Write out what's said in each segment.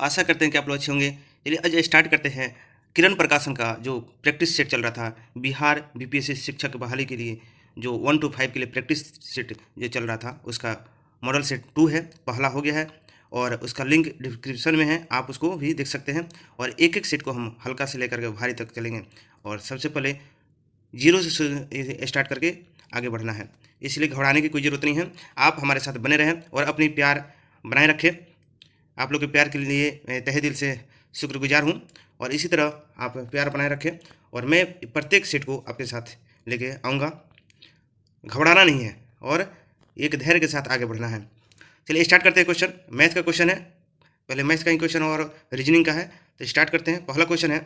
आशा करते हैं कि आप लोग अच्छे होंगे। चलिए आज स्टार्ट करते हैं। किरण प्रकाशन का जो प्रैक्टिस सेट चल रहा था, बिहार बीपीएससी शिक्षक बहाली के लिए जो 1 to 5 के लिए प्रैक्टिस सेट जो चल रहा था, उसका मॉडल सेट 2 है, पहला हो गया है और उसका लिंक डिस्क्रिप्शन में है, आप उसको भी देख सकते हैं। और एक-एक सेट को हम हल्का से लेकर के भारी तक चलेंगे और सबसे पहले जीरो से स्टार्ट करके आगे बढ़ना है, इसलिए घबराने की कोई ज़रूरत नहीं है। आप हमारे साथ बने रहें और अपनी प्यार बनाए रखें। आप लोग के प्यार के लिए मैं तहे दिल से शुक्रगुजार हूँ और इसी तरह आप प्यार बनाए रखें और मैं प्रत्येक सेट को आपके साथ लेके आऊँगा। घबराना नहीं है और एक धैर्य के साथ आगे बढ़ना है। चलिए स्टार्ट करते हैं। क्वेश्चन मैथ का क्वेश्चन है, पहले मैथ का ही क्वेश्चन और रीजनिंग का है, तो स्टार्ट करते हैं। पहला क्वेश्चन है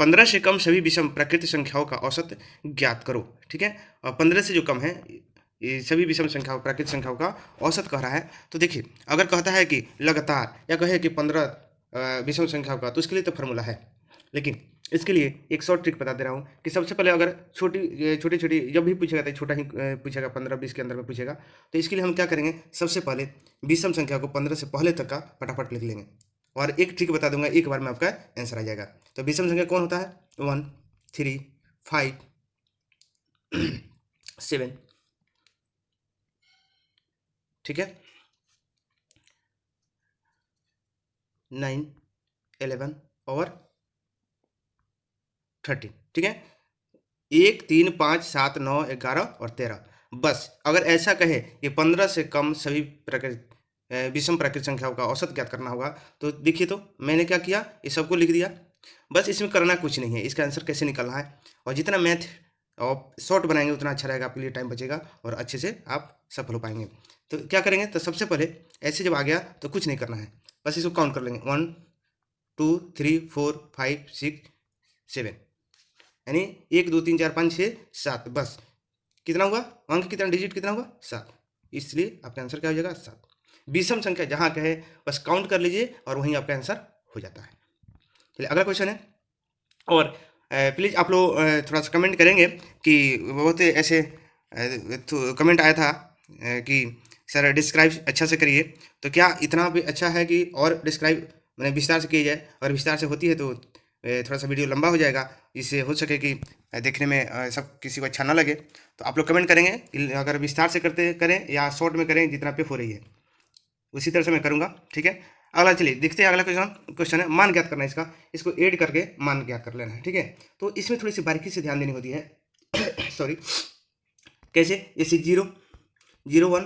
15 से कम सभी विषम प्राकृतिक संख्याओं का औसत ज्ञात करो। ठीक है, और 15 से जो कम है ये सभी विषम संख्याओं प्राकृतिक संख्याओं का औसत कह रहा है। तो देखिए, अगर कहता है कि लगातार या कहे कि 15 विषम संख्याओं का, तो इसके लिए तो फार्मूला है, लेकिन इसके लिए एक शॉर्ट ट्रिक बता दे रहा हूँ कि सबसे पहले अगर छोटी छोटी छोटी जब भी पूछेगा तो छोटा ही पूछेगा, 15-20 के अंदर में पूछेगा, तो इसके लिए हम क्या करेंगे, सबसे पहले विषम संख्या को 15 से पहले तक का फटाफट लिख लेंगे और एक ट्रिक बता दूंगा, एक बार में आपका आंसर आ जाएगा। तो विषम संख्या कौन होता है, 1, 3, 5, 7, ठीक है, 9, 11 और 13, ठीक है। 1, 3, 5, 7, 9, 11 और 13। बस अगर ऐसा कहे कि 15 से कम सभी विषम प्राकृतिक संख्याओं का औसत ज्ञात करना होगा, तो देखिए, तो मैंने क्या किया, ये सबको लिख दिया। बस इसमें करना कुछ नहीं है, इसका आंसर कैसे निकलना है। और जितना मैथ और शॉर्ट बनाएंगे उतना अच्छा रहेगा, आपके लिए टाइम बचेगा और अच्छे से आप सफल हो पाएंगे। तो क्या करेंगे, तो सबसे पहले ऐसे जब आ गया तो कुछ नहीं करना है, बस इसको काउंट कर लेंगे, 1, 2, 3, 4, 5, 6, 7, यानी 1, 2, 3, 4, 5, 6, 7। बस कितना हुआ, अंक कितना, डिजिट कितना हुआ, 7। इसलिए आपका आंसर क्या हो जाएगा, 7। विषम संख्या जहाँ कहे बस काउंट कर लीजिए और वहीं आपका आंसर हो जाता है। चलिए अगला क्वेश्चन है। और प्लीज़ आप लोग थोड़ा सा कमेंट करेंगे कि बहुत ऐसे कमेंट आया था कि सर डिस्क्राइब अच्छा से करिए, तो क्या इतना भी अच्छा है कि और डिस्क्राइब मैंने विस्तार से किया जाए, और विस्तार से होती है तो थोड़ा सा वीडियो लंबा हो जाएगा, जिससे हो सके कि देखने में सब किसी को अच्छा ना लगे। तो आप लोग कमेंट करेंगे कि अगर विस्तार से करते करें या शॉर्ट में करें, जितना पे हो रही है उसी तरह से मैं करूँगा, ठीक है। अगला चलिए देखते हैं, अगला क्वेश्चन क्वेश्चन है मान ज्ञात करना है इसका, इसको ऐड करके मान ज्ञात कर लेना है, ठीक है। तो इसमें थोड़ी सी बारीकी से ध्यान देनी होती है। सॉरी, कैसे, जैसे 0, 0, 1,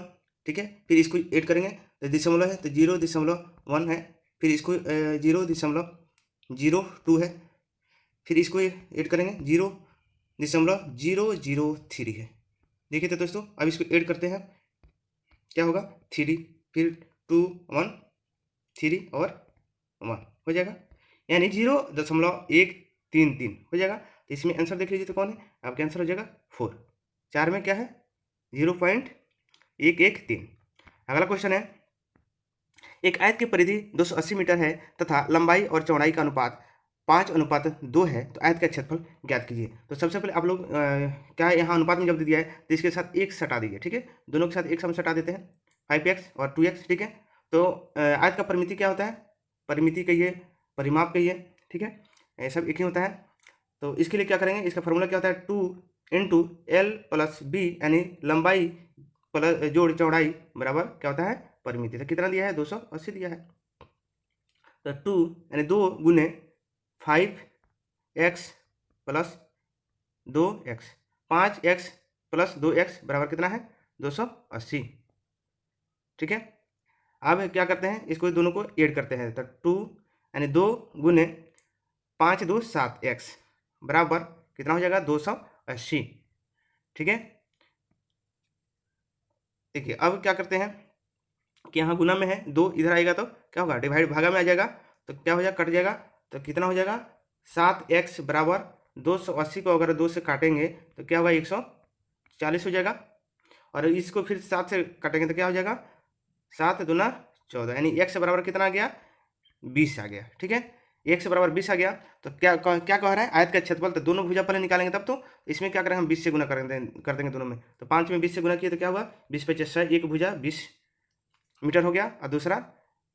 ठीक है, फिर इसको ऐड करेंगे तो दशमलव है, तो 0.1 है, फिर इसको 0.02 है, फिर इसको ऐड करेंगे 0.003 है। देखिए तो दोस्तों, अब इसको ऐड करते हैं, क्या होगा, 3, फिर 2, 1, 3 और 1 हो जाएगा, यानी 0.133 हो जाएगा। तो इसमें आंसर देख लीजिए तो कौन है, आपका आंसर हो जाएगा 4। 4 में क्या है, 0.113। अगला क्वेश्चन है, एक आयत की परिधि 280 मीटर है तथा लंबाई और चौड़ाई का अनुपात 5:2 है, तो आयत का क्षेत्रफल ज्ञात कीजिए। तो सबसे पहले आप लोग क्या है, यहाँ अनुपात में जब दे दिया है तो इसके साथ एक सटा दीजिए, ठीक है, दोनों के साथ एक सम सटा देते हैं, 5x और 2x, ठीक है। तो आयत का परिमिति क्या होता है, परिमिति कहिए, परिमाप कहिए, ठीक है, ये सब एक ही होता है। तो इसके लिए क्या करेंगे, इसका फॉर्मूला क्या होता है, 2 × L + B, यानी लंबाई प्लस जोड़ चौड़ाई बराबर क्या होता है, परिमिति। तो कितना दिया है, 280 दिया है, तो 2 यानी 2 गुने 5x + 2x, 5x + 2x बराबर कितना है, 280, ठीक है। अब क्या करते हैं, इसको दोनों को ऐड करते हैं, तो 2 यानी 2 गुने 5, 2, 7x बराबर कितना हो जाएगा, 280, ठीक है। देखिए अब क्या करते हैं कि यहाँ गुना में है, 2 इधर आएगा तो क्या होगा, डिवाइड भागा में आ जाएगा, तो क्या हो जाएगा, कट जाएगा, तो कितना हो जाएगा, 7x बराबर 280 को अगर 2 से काटेंगे तो क्या होगा, 140 हो जाएगा, और इसको फिर 7 से काटेंगे तो क्या हो जाएगा, 7 दूना 14, यानी x बराबर कितना आ गया, 20 आ गया, ठीक है। x बराबर 20 आ गया, तो क्या कह रहा है, आयत का क्षेत्रफल, तो दोनों भुजा पहले निकालेंगे तब, तो इसमें क्या करेंगे, हम 20 से गुना कर देंगे दोनों में, तो 5 में 20 से गुना किए तो क्या हुआ, 20 × 5 = 1 भुजा 20 मीटर हो गया, और दूसरा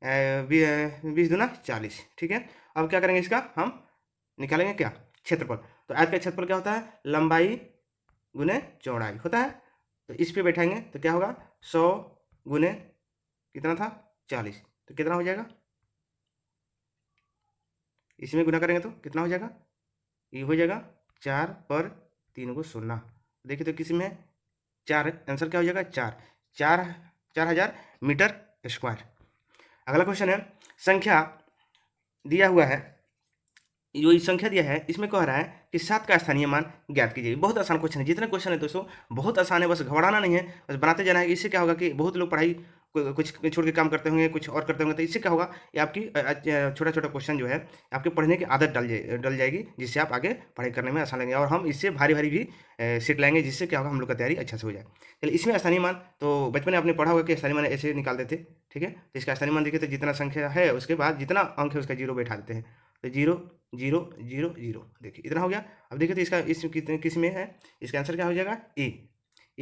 20 दूना 40, ठीक है। अब क्या करेंगे, इसका हम निकालेंगे क्या, क्षेत्रफल। तो आयत का क्षेत्रफल क्या होता है, लंबाई गुने चौड़ाई होता है। तो इस पे बैठाएंगे तो क्या होगा, 100 गुने कितना था 40, तो कितना हो जाएगा, इसमें गुना करेंगे तो कितना हो जाएगा, ये हो जाएगा 4 पर 3 को 16। देखिए तो किसी में 4, आंसर क्या हो जाएगा 4000 मीटर स्क्वायर। अगला क्वेश्चन है, संख्या दिया हुआ है, जो ये संख्या दिया है इसमें कह रहा है कि 7 का स्थानीय मान ज्ञात कीजिए। बहुत आसान क्वेश्चन है, जितने क्वेश्चन है दोस्तों बहुत आसान है, बस घबराना नहीं है, बस बनाते जाना है। इससे क्या होगा कि बहुत लोग पढ़ाई कुछ छोड़ के काम करते होंगे, कुछ और करते होंगे, तो इससे क्या होगा, ये आपकी छोटा छोटा क्वेश्चन जो है आपके पढ़ने की आदत डल जाएगी, जिससे आप आगे पढ़ाई करने में आसान लगेगा। और हम इससे भारी भारी भी सीट लाएंगे, जिससे क्या होगा हम लोग का तैयारी अच्छा से हो जाए। चलिए, इसमें स्थानीय मान तो बचपन में आपने पढ़ा होगा कि स्थानीय मान ऐसे निकालते थे, ठीक है। तो इसका स्थानीय मान देखिए, तो जितना संख्या है उसके बाद जितना अंक है उसका जीरो बैठा देते हैं, तो 0 0 0 0, देखिए इतना हो गया। अब देखिए तो इसका इस कितने किस में है, इसका आंसर क्या हो जाएगा, ए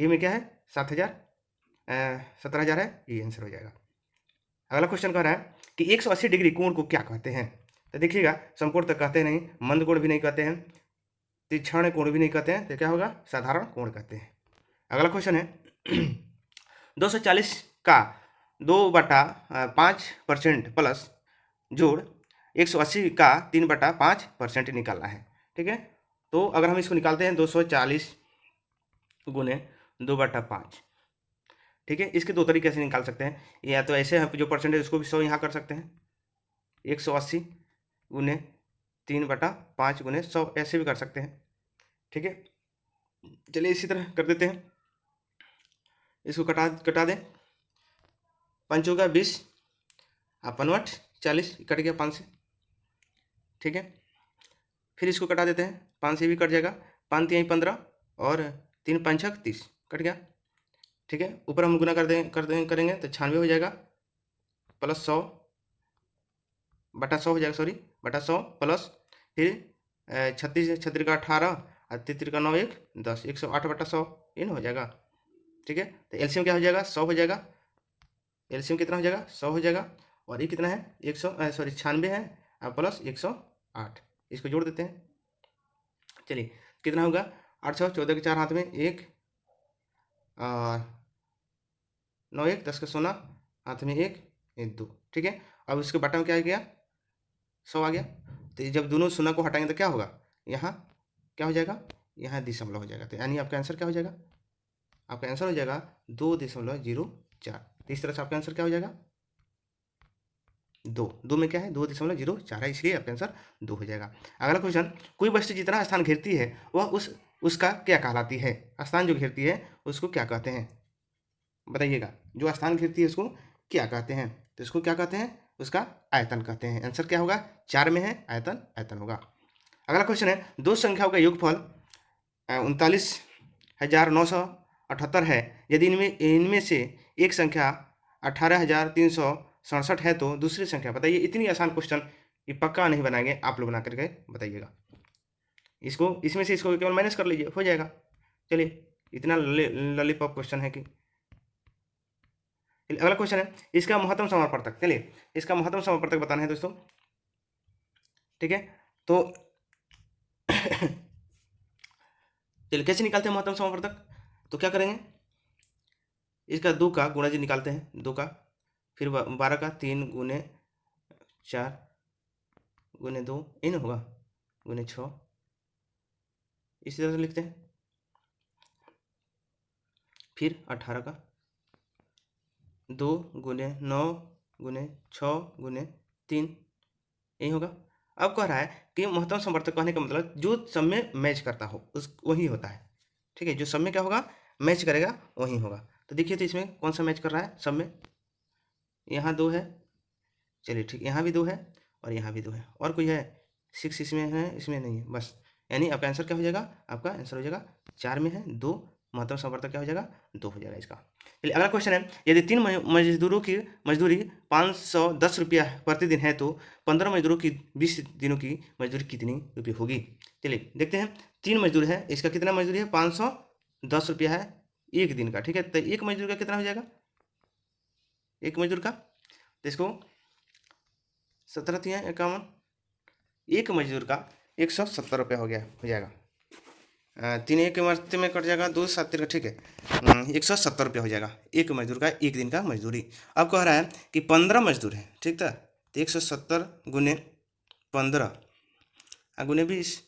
में क्या है 17,000 है, ये आंसर हो जाएगा। अगला क्वेश्चन कह रहा है कि 180 डिग्री कोण को क्या कहते हैं। तो देखिएगा, समकोण तक कहते नहीं, मंद कोण भी नहीं कहते हैं, तीक्ष्ण कोण भी नहीं कहते हैं, तो क्या होगा, साधारण कोण कहते हैं। अगला क्वेश्चन है 240 का 2/5% प्लस जोड़ 180 का 3/5% निकालना है, ठीक है। तो अगर हम इसको निकालते हैं 240 गुने 2/5, ठीक है। इसके दो तरीके से निकाल सकते हैं, या तो ऐसे जो परसेंटेज उसको भी 100 यहाँ कर सकते हैं, 180 गुने 3/5 गुने 100, ऐसे भी कर सकते हैं, ठीक है। चलिए इसी तरह कर देते हैं, इसको कटा दें, 5 होगा 20, 5 40 कट गया 5 से, ठीक है। फिर इसको कटा देते हैं, 5 से भी कट जाएगा, 5 3 15 और 3 5 6 30 कट गया, ठीक है। ऊपर हम गुना करेंगे तो 96 हो जाएगा, प्लस 100 बटा 100 हो जाएगा, सॉरी बटा 100 प्लस फिर 36 36 का 18 और 33 का 9 1 10, 108/100 इन हो जाएगा, ठीक है। तो एलसीएम क्या हो जाएगा, 100 हो जाएगा, एलसीएम कितना हो जाएगा 100 हो जाएगा, और ये कितना है 96 है और प्लस 108, इसको जोड़ देते हैं। चलिए कितना होगा, 8 6 14 के 4 हाथ में 1 और 9 1 10 का 16 हाथ में 1 1 2, ठीक है। अब इसके बटा में क्या आ गया, 100 आ गया। तो ये जब दोनों शून्य को हटाएंगे तो क्या होगा, यहाँ क्या हो जाएगा, यहाँ दशमलव हो जाएगा। तो यानी आपका आंसर क्या हो जाएगा, आपका आंसर हो जाएगा 2.04। तो इस तरह से आपका आंसर क्या हो जाएगा, 2 में क्या है 2.04 है, इसलिए आपका आंसर 2 हो जाएगा। अगला क्वेश्चन, कोई वस्तु जितना स्थान घेरती है वह उसका क्या कहलाती है। स्थान जो घेरती है उसको क्या कहते हैं, बताइएगा। जो स्थान घेरती है उसको क्या कहते हैं, तो इसको क्या कहते हैं, उसका आयतन कहते हैं। आंसर क्या होगा, 4 में है आयतन, आयतन होगा। अगला क्वेश्चन है, दो संख्याओं का योगफल 39,978 है, यदि इनमें से एक संख्या 18,367 है तो दूसरी संख्या बताइए। इतनी आसान क्वेश्चन ये पक्का नहीं बनाएंगे, आप लोग बना करके बताइएगा। इसको इसमें से इसको केवल माइनस कर लीजिए, हो जाएगा। चलिए इतना लॉलीपॉप क्वेश्चन है कि। अगला क्वेश्चन है, इसका महत्तम समापवर्तक। चलिए इसका महत्तम समापवर्तक बताना है दोस्तों, ठीक है। तो चलिए कैसे निकालते हैं महत्तम समापवर्तक, तो क्या करेंगे, इसका 2 का गुणा जी निकालते हैं, 2 का, फिर 12 का 3 गुने 4 गुने 2 इन होगा गुने 6, इसी तरह से लिखते हैं। फिर 18 का 2 गुने 9 गुने 6 गुने 3, यही होगा। अब कह रहा है कि महत्तम समवर्तक कहने का मतलब जो सब में मैच करता हो उस वही होता है, ठीक है। जो सब में क्या होगा, मैच करेगा वही होगा। तो देखिए तो इसमें कौन सा मैच कर रहा है सब में, यहाँ 2 है, चलिए ठीक, यहाँ भी 2 है और यहाँ भी 2 है, और कोई है 6 इसमें है, इसमें नहीं है, बस। यानी आपका आंसर क्या हो जाएगा, आपका आंसर हो जाएगा 4 में है 2, महत्तम समवर्तक क्या हो जाएगा 2 हो जाएगा इसका। चलिए अगला क्वेश्चन है, यदि 3 मजदूरों की मजदूरी 510 रुपया प्रतिदिन है तो 15 मजदूरों की 20 दिनों की मजदूरी कितनी रुपये होगी। चलिए देखते हैं, 3 मजदूर है, इसका कितना मजदूरी है 510 रुपया है एक दिन का, ठीक है। तो एक मजदूर का कितना हो जाएगा, एक मजदूर का, तो इसको 17 तिया 51, एक मजदूर का 170 रुपये हो जाएगा। 3 एक मरते में कट जाएगा, 2 7 का, ठीक है। 170 रुपये हो जाएगा एक मजदूर का, एक दिन का मजदूरी। अब कह रहा है कि 15 मजदूर है, ठीक था। तो 170 गुने 15 गुने 20,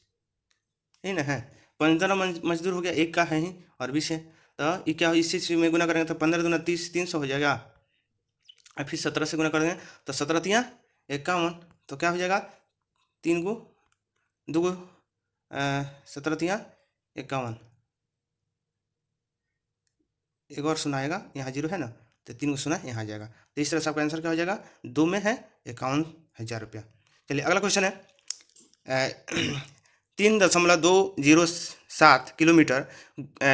यही ना है। 15 मजदूर हो गया, एक का है ही और 20 है। तो ये क्या हो, इसी में गुना करेंगे तो 15 दूना 30, 300 हो जाएगा। और फिर 17 से गुना करेंगे तो 17 तिया 51, तो क्या हो जाएगा, 3 को 2 को 17 तिया 51, एक और सुना आएगा, यहाँ जीरो है ना, तो 3 को सुना यहाँ आ जाएगा। तो इस तरह से आपका आंसर क्या हो जाएगा, 2 में है 51,000 रुपया। चलिए अगला क्वेश्चन है 3.207 किलोमीटर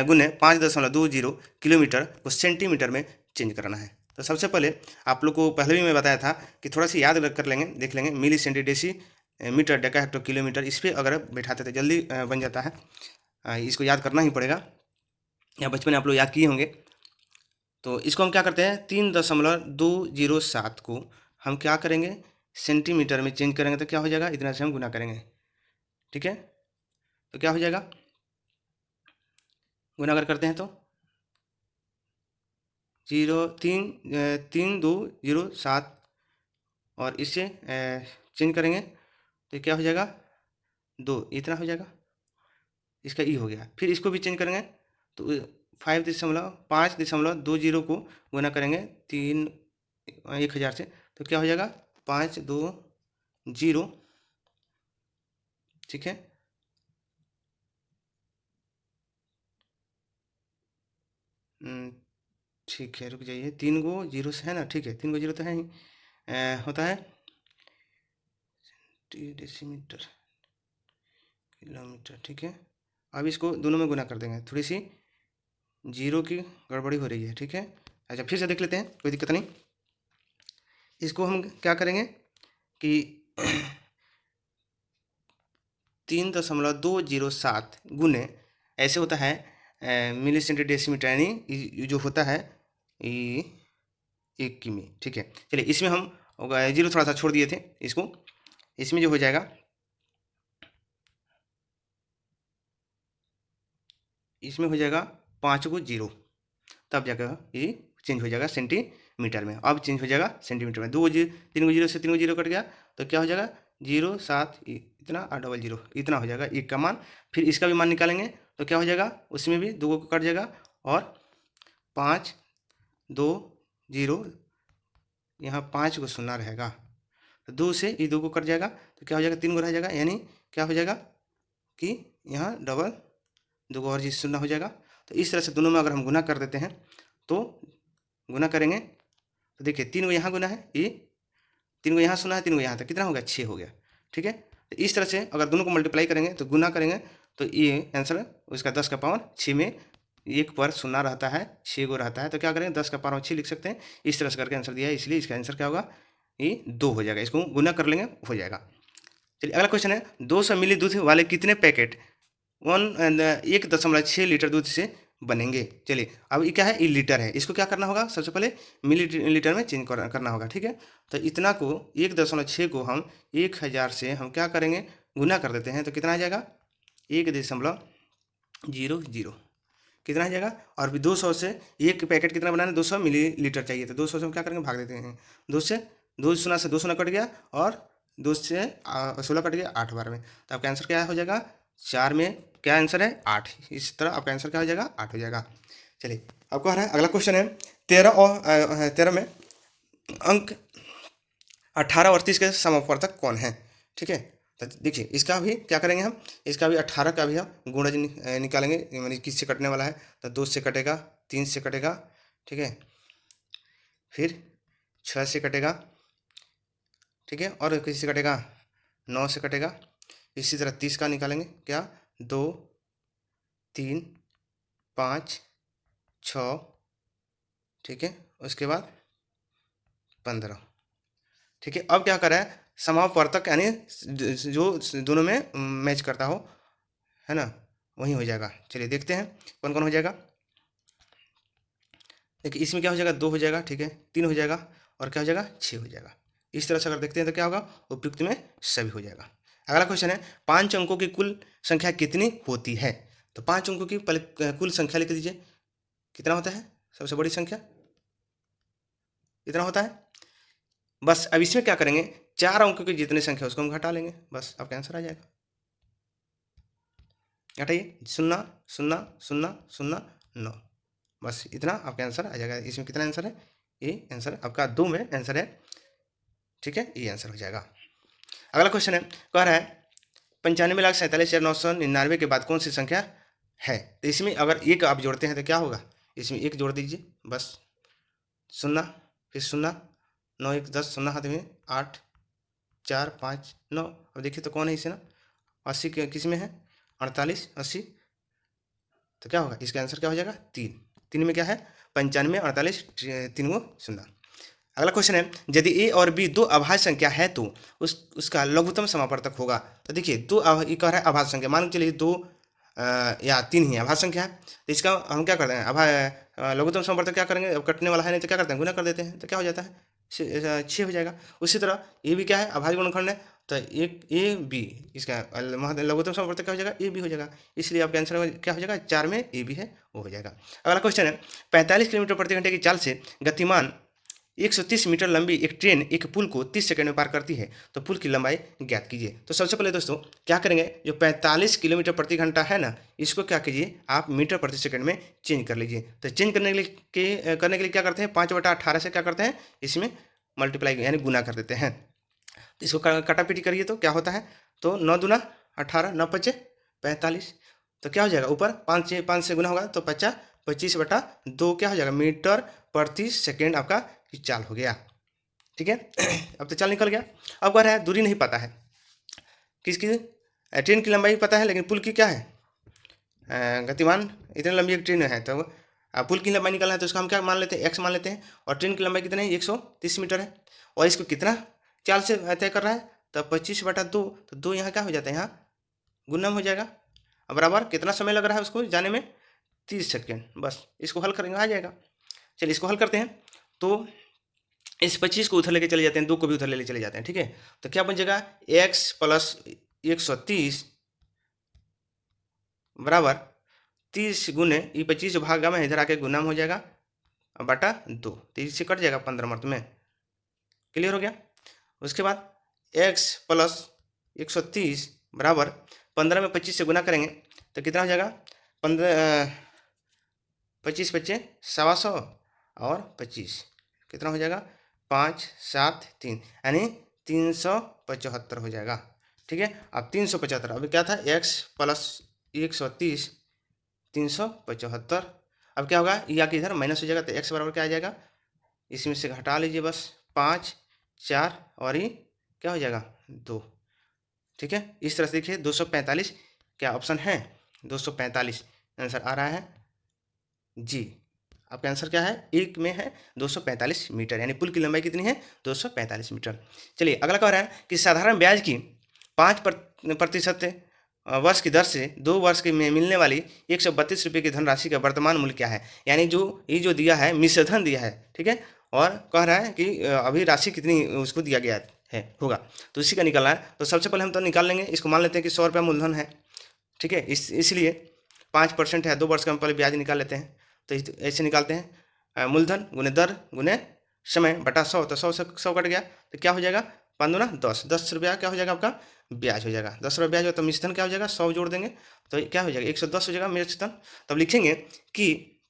गुने 5.20 किलोमीटर को सेंटीमीटर में चेंज करना है। तो सबसे पहले आप लोग को पहले भी मैं बताया था कि थोड़ा सा याद कर लेंगे, देख लेंगे, milli centi deci metre deca hecto kilometre, इस पर अगर बैठाते तो जल्दी बन जाता है। इसको याद करना ही पड़ेगा, या बचपन में आप लोग याद किए होंगे। तो इसको हम क्या करते हैं, 3.207 को हम क्या करेंगे, सेंटीमीटर में चेंज करेंगे तो क्या हो जाएगा, इतना से हम गुना करेंगे, ठीक है। तो क्या हो जाएगा, गुना अगर करते हैं तो 3.207 और इससे चेंज करेंगे तो क्या हो जाएगा, 2, इतना हो जाएगा, इसका ई हो गया। फिर इसको भी चेंज करेंगे तो 5.20 को गुना करेंगे 1,000 से, तो क्या हो जाएगा, 520, ठीक है। ठीक है, रुक जाइए, 3 को 0 से है ना, ठीक है, 3 को 0 तो है ही, होता है डेसीमीटर किलोमीटर, ठीक है। अब इसको दोनों में गुना कर देंगे, थोड़ी सी जीरो की गड़बड़ी हो रही है, ठीक है। अच्छा फिर से देख लेते हैं, कोई दिक्कत नहीं। इसको हम क्या करेंगे कि 3.207 गुने, ऐसे होता है मिली सेंटी डेसीमीटर, यानी जो होता है ये 1 किमी, ठीक है। चलिए इसमें हम जीरो थोड़ा सा छोड़ दिए थे, इसको इसमें जो हो जाएगा, इसमें हो जाएगा 5 को 0, तब जाकर ये चेंज हो जाएगा सेंटीमीटर में। अब चेंज हो जाएगा सेंटीमीटर में, 3 को 0 से 3 को 0 कट गया, तो क्या हो जाएगा, 0 7 इतना 800 इतना हो जाएगा एक का मान। फिर इसका भी मान निकालेंगे तो क्या हो जाएगा, उसमें भी 2 को कट जाएगा और 5 2 0, यहाँ 5 को सुनना रहेगा, तो 2 से ये 2 को कट जाएगा तो क्या हो जाएगा, 3 को रह जाएगा, यानी क्या हो जाएगा कि यहाँ डबल 2 को और जी शून्य हो जाएगा। तो इस तरह से दोनों में अगर हम गुना कर देते हैं तो गुना करेंगे तो देखिए 3 को यहाँ गुना है, ये 3 को यहाँ सुना है, 3 को यहाँ तक, कितना हो गया, 6 हो गया, ठीक है। तो इस तरह से अगर दोनों को मल्टीप्लाई करेंगे तो गुना करेंगे तो ये आंसर उसका 10 का पावर 6 में 1 पर सुना रहता है, 6 को रहता है, तो क्या करेंगे 10 का पावर 6 लिख सकते हैं। इस तरह से करके आंसर दिया है, इसलिए इसका आंसर क्या होगा, ये 2 हो जाएगा। इसको गुना कर लेंगे, हो जाएगा। चलिए अगला क्वेश्चन है, 200 मिली दूध वाले कितने पैकेट 1.6 लीटर दूध से बनेंगे। चलिए अब ये क्या है, ये लीटर है, इसको क्या करना होगा, सबसे पहले मिली लीटर में चेंज करना होगा, ठीक है। तो इतना को 1.6 को हम 1,000 से हम क्या करेंगे, गुना कर देते हैं, तो कितना आ जाएगा, 1.00 कितना आ जाएगा। और भी 200 से एक पैकेट कितना बनाना है, 200 मिली लीटर चाहिए, तो 200 से हम क्या करेंगे, भाग देते हैं, 2 से 2 सुना से 2 सुना कट गया और 2 से 16 कट गया 8 बार में, तो आपका आंसर क्या हो जाएगा, 4 में क्या आंसर है, 8। इस तरह आपका आंसर क्या हो जाएगा, 8 हो जाएगा। चलिए अब कह रहा है अगला क्वेश्चन है 13 में अंक 18 और 30 के समापवर्तक कौन है, ठीक है। तो देखिए इसका भी क्या करेंगे हम, इसका भी 18 का भी हम गुणज निकालेंगे, यानी किससे कटने वाला है, तो 2 से कटेगा, 3 से कटेगा, ठीक है, फिर 6 से कटेगा, ठीक है, और किसी से कटेगा, 9 से कटेगा। इसी तरह 30 का निकालेंगे, क्या, 2 3 5 6, ठीक है, उसके बाद 15, ठीक है। अब क्या कर रहा है, समापवर्तक यानी जो दोनों में मैच करता हो, है ना, वही हो जाएगा। चलिए देखते हैं कौन कौन हो जाएगा। देखिए इसमें क्या हो जाएगा, 2 हो जाएगा, ठीक है, 3 हो जाएगा और क्या हो जाएगा, 6 हो जाएगा। इस तरह से अगर देखते हैं तो क्या होगा, उपयुक्त में सभी हो जाएगा। अगला क्वेश्चन है 5 अंकों की कुल संख्या कितनी होती है। तो 5 अंकों की पहले कुल संख्या लिख दीजिए, कितना होता है, सबसे बड़ी संख्या कितना होता है। बस अब इसमें क्या करेंगे, 4 अंकों की जितनी संख्या उसको हम घटा लेंगे, बस आपका आंसर आ जाएगा। घटाइए, 0 0 0 0 9, बस इतना आपका आंसर आ जाएगा। इसमें कितना आंसर है, ये आंसर आपका 2 में आंसर है, ठीक है, ये आंसर हो जाएगा। अगला क्वेश्चन है, कह रहा है 95,47,999 के बाद कौन सी संख्या है। तो इसमें अगर एक आप जोड़ते हैं तो क्या होगा, इसमें एक जोड़ दीजिए बस, 0 फिर 0 9 1 10 0 हाथ में 8 4 5 9। अब देखिए तो कौन है इसे ना, 80 किस में है, 48 80, तो क्या होगा, इसका आंसर क्या हो जाएगा, 3 में क्या है 95 48 3 को 0। अगला क्वेश्चन है, यदि ए और बी दो अभाज्य संख्या है तो उसका लघुत्तम समापवर्तक होगा। तो देखिए ये कह रहा है अभाज्य संख्या, मान के चलिए 2 या 3 ही अभाज्य संख्या है, तो इसका हम क्या करते हैं, लघुत्तम समापवर्तक क्या करेंगे, अब कटने वाला है नहीं तो क्या करते हैं, गुना कर देते हैं, तो क्या हो जाता है 6 हो जाएगा। उसी तरह ये भी क्या है, अभाज्य गुणनखंड है, तो एक ए बी, इसका लघुत्तम समापवर्तक क्या हो जाएगा, ए बी हो जाएगा। इसलिए आपका आंसर क्या हो जाएगा, 4 में ए बी है वो हो जाएगा। अगला क्वेश्चन है, 45 किलोमीटर प्रति घंटे की चाल से गतिमान 130 मीटर लंबी एक ट्रेन एक पुल को 30 सेकंड में पार करती है, तो पुल की लंबाई ज्ञात कीजिए। तो सबसे पहले दोस्तों क्या करेंगे, जो 45 किलोमीटर प्रति घंटा है ना, इसको क्या कीजिए आप मीटर प्रति सेकंड में चेंज कर लीजिए। तो चेंज करने के लिए क्या करते हैं, 5/18 से क्या करते हैं, इसमें मल्टीप्लाई यानी गुना कर देते हैं। तो इसको काटापीटी करिए तो क्या होता है, तो 9 दूना 18 9 5 45, तो क्या हो जाएगा, ऊपर 5 से गुना होगा तो 25/2 क्या हो जाएगा, मीटर प्रति सेकेंड आपका चाल हो गया। ठीक है अब तो चाल निकल गया। अब कह रहा है दूरी नहीं पता है, किसकी, ट्रेन की लंबाई पता है लेकिन पुल की क्या है, गतिमान इतनी लंबी एक ट्रेन है, तो पुल की लंबाई निकलना है तो उसका हम क्या मान लेते हैं, x मान लेते हैं, और ट्रेन की लंबाई कितना है 130 मीटर है, और इसको कितना चाल से तय कर रहा है, तो 25/2, तो 2 यहाँ क्या हो जाता है, यहाँ गुना हो जाएगा। अब बराबर कितना समय लग रहा है उसको जाने में, 30 सेकेंड, बस इसको हल करेंगे आ जाएगा। चलिए इसको हल करते हैं, तो इस 25 को उधर लेके चले जाते हैं, 2 को भी उधर ले चले जाते हैं, ठीक है, तो क्या बन जाएगा x + 130 बराबर 30 गुने ये 25 भागा में इधर आके गुना में हो जाएगा बटा 2, तो इससे कट जाएगा 15 मर्द में। क्लियर हो गया। उसके बाद x + 130 बराबर 15 में 25 से गुना करेंगे तो कितना हो जाएगा, 25 25 125 और 25 कितना हो जाएगा, 5 7 3 यानी 375 हो जाएगा। ठीक है, अब 375 अभी क्या था, x + 130 375, अब क्या होगा, ये आके इधर माइनस हो जाएगा, तो x बराबर क्या आ जाएगा, इसमें से घटा लीजिए बस 5 4 और ये क्या हो जाएगा 2। ठीक है, इस तरह से देखिए 245 क्या ऑप्शन है, 245 आंसर आ रहा है जी। आपका आंसर क्या है, एक में है 245 मीटर, यानी पुल की लंबाई कितनी है 245 मीटर। चलिए अगला कह रहा है कि साधारण ब्याज की 5% वर्ष की दर से 2 वर्ष के में मिलने वाली 132 रुपये की धनराशि का वर्तमान मूल्य क्या है। यानी जो दिया है मिश्रधन दिया है, ठीक है, और कह रहा है कि अभी राशि कितनी उसको दिया गया है होगा, तो इसी का निकालना है। तो सबसे पहले हम तो निकाल लेंगे, इसको मान लेते हैं कि 100 रुपया मूलधन है, ठीक है, इसलिए 5% है, 2 वर्ष का हम पहले ब्याज निकाल लेते हैं। तो ऐसे निकालते हैं, मूलधन गुने दर गुने समय बटा 100, तो 100 से 100 कट गया, तो क्या हो जाएगा 5 दूना 10 रुपया क्या हो जाएगा आपका ब्याज हो जाएगा। 10 रुपये ब्याज हो तो मिश्रधन क्या हो जाएगा, 100 जोड़ देंगे तो क्या हो जाएगा 110 हो जाएगा मिश्रधन। तब लिखेंगे कि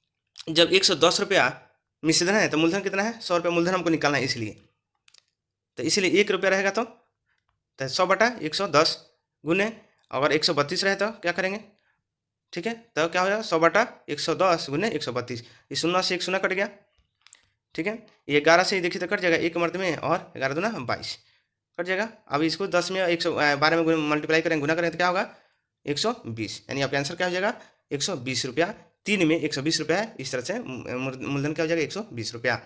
जब 110 रुपया मिश्रधन है तो मूलधन कितना है, 100 रुपया मूलधन हमको निकालना है, इसलिए 1 रुपया रहेगा तो 100/110 गुने, अगर 132 रहे तो क्या करेंगे, ठीक है, तो क्या हो जाएगा 100/110 गुने 132, इस 0 से 1 0 कट गया। ठीक है, ये 11 से देखिए तो कट जाएगा 1 मर्द में, और 11 दूना 22 कट जाएगा। अब इसको 10 में 112 में मल्टीप्लाई करें, गुना करें तो क्या होगा 120, यानी आपका आंसर क्या हो जाएगा 120 रुपया। 3 में 120 रुपया है, इस तरह से मूलधन क्या हो जाएगा 120 रुपया।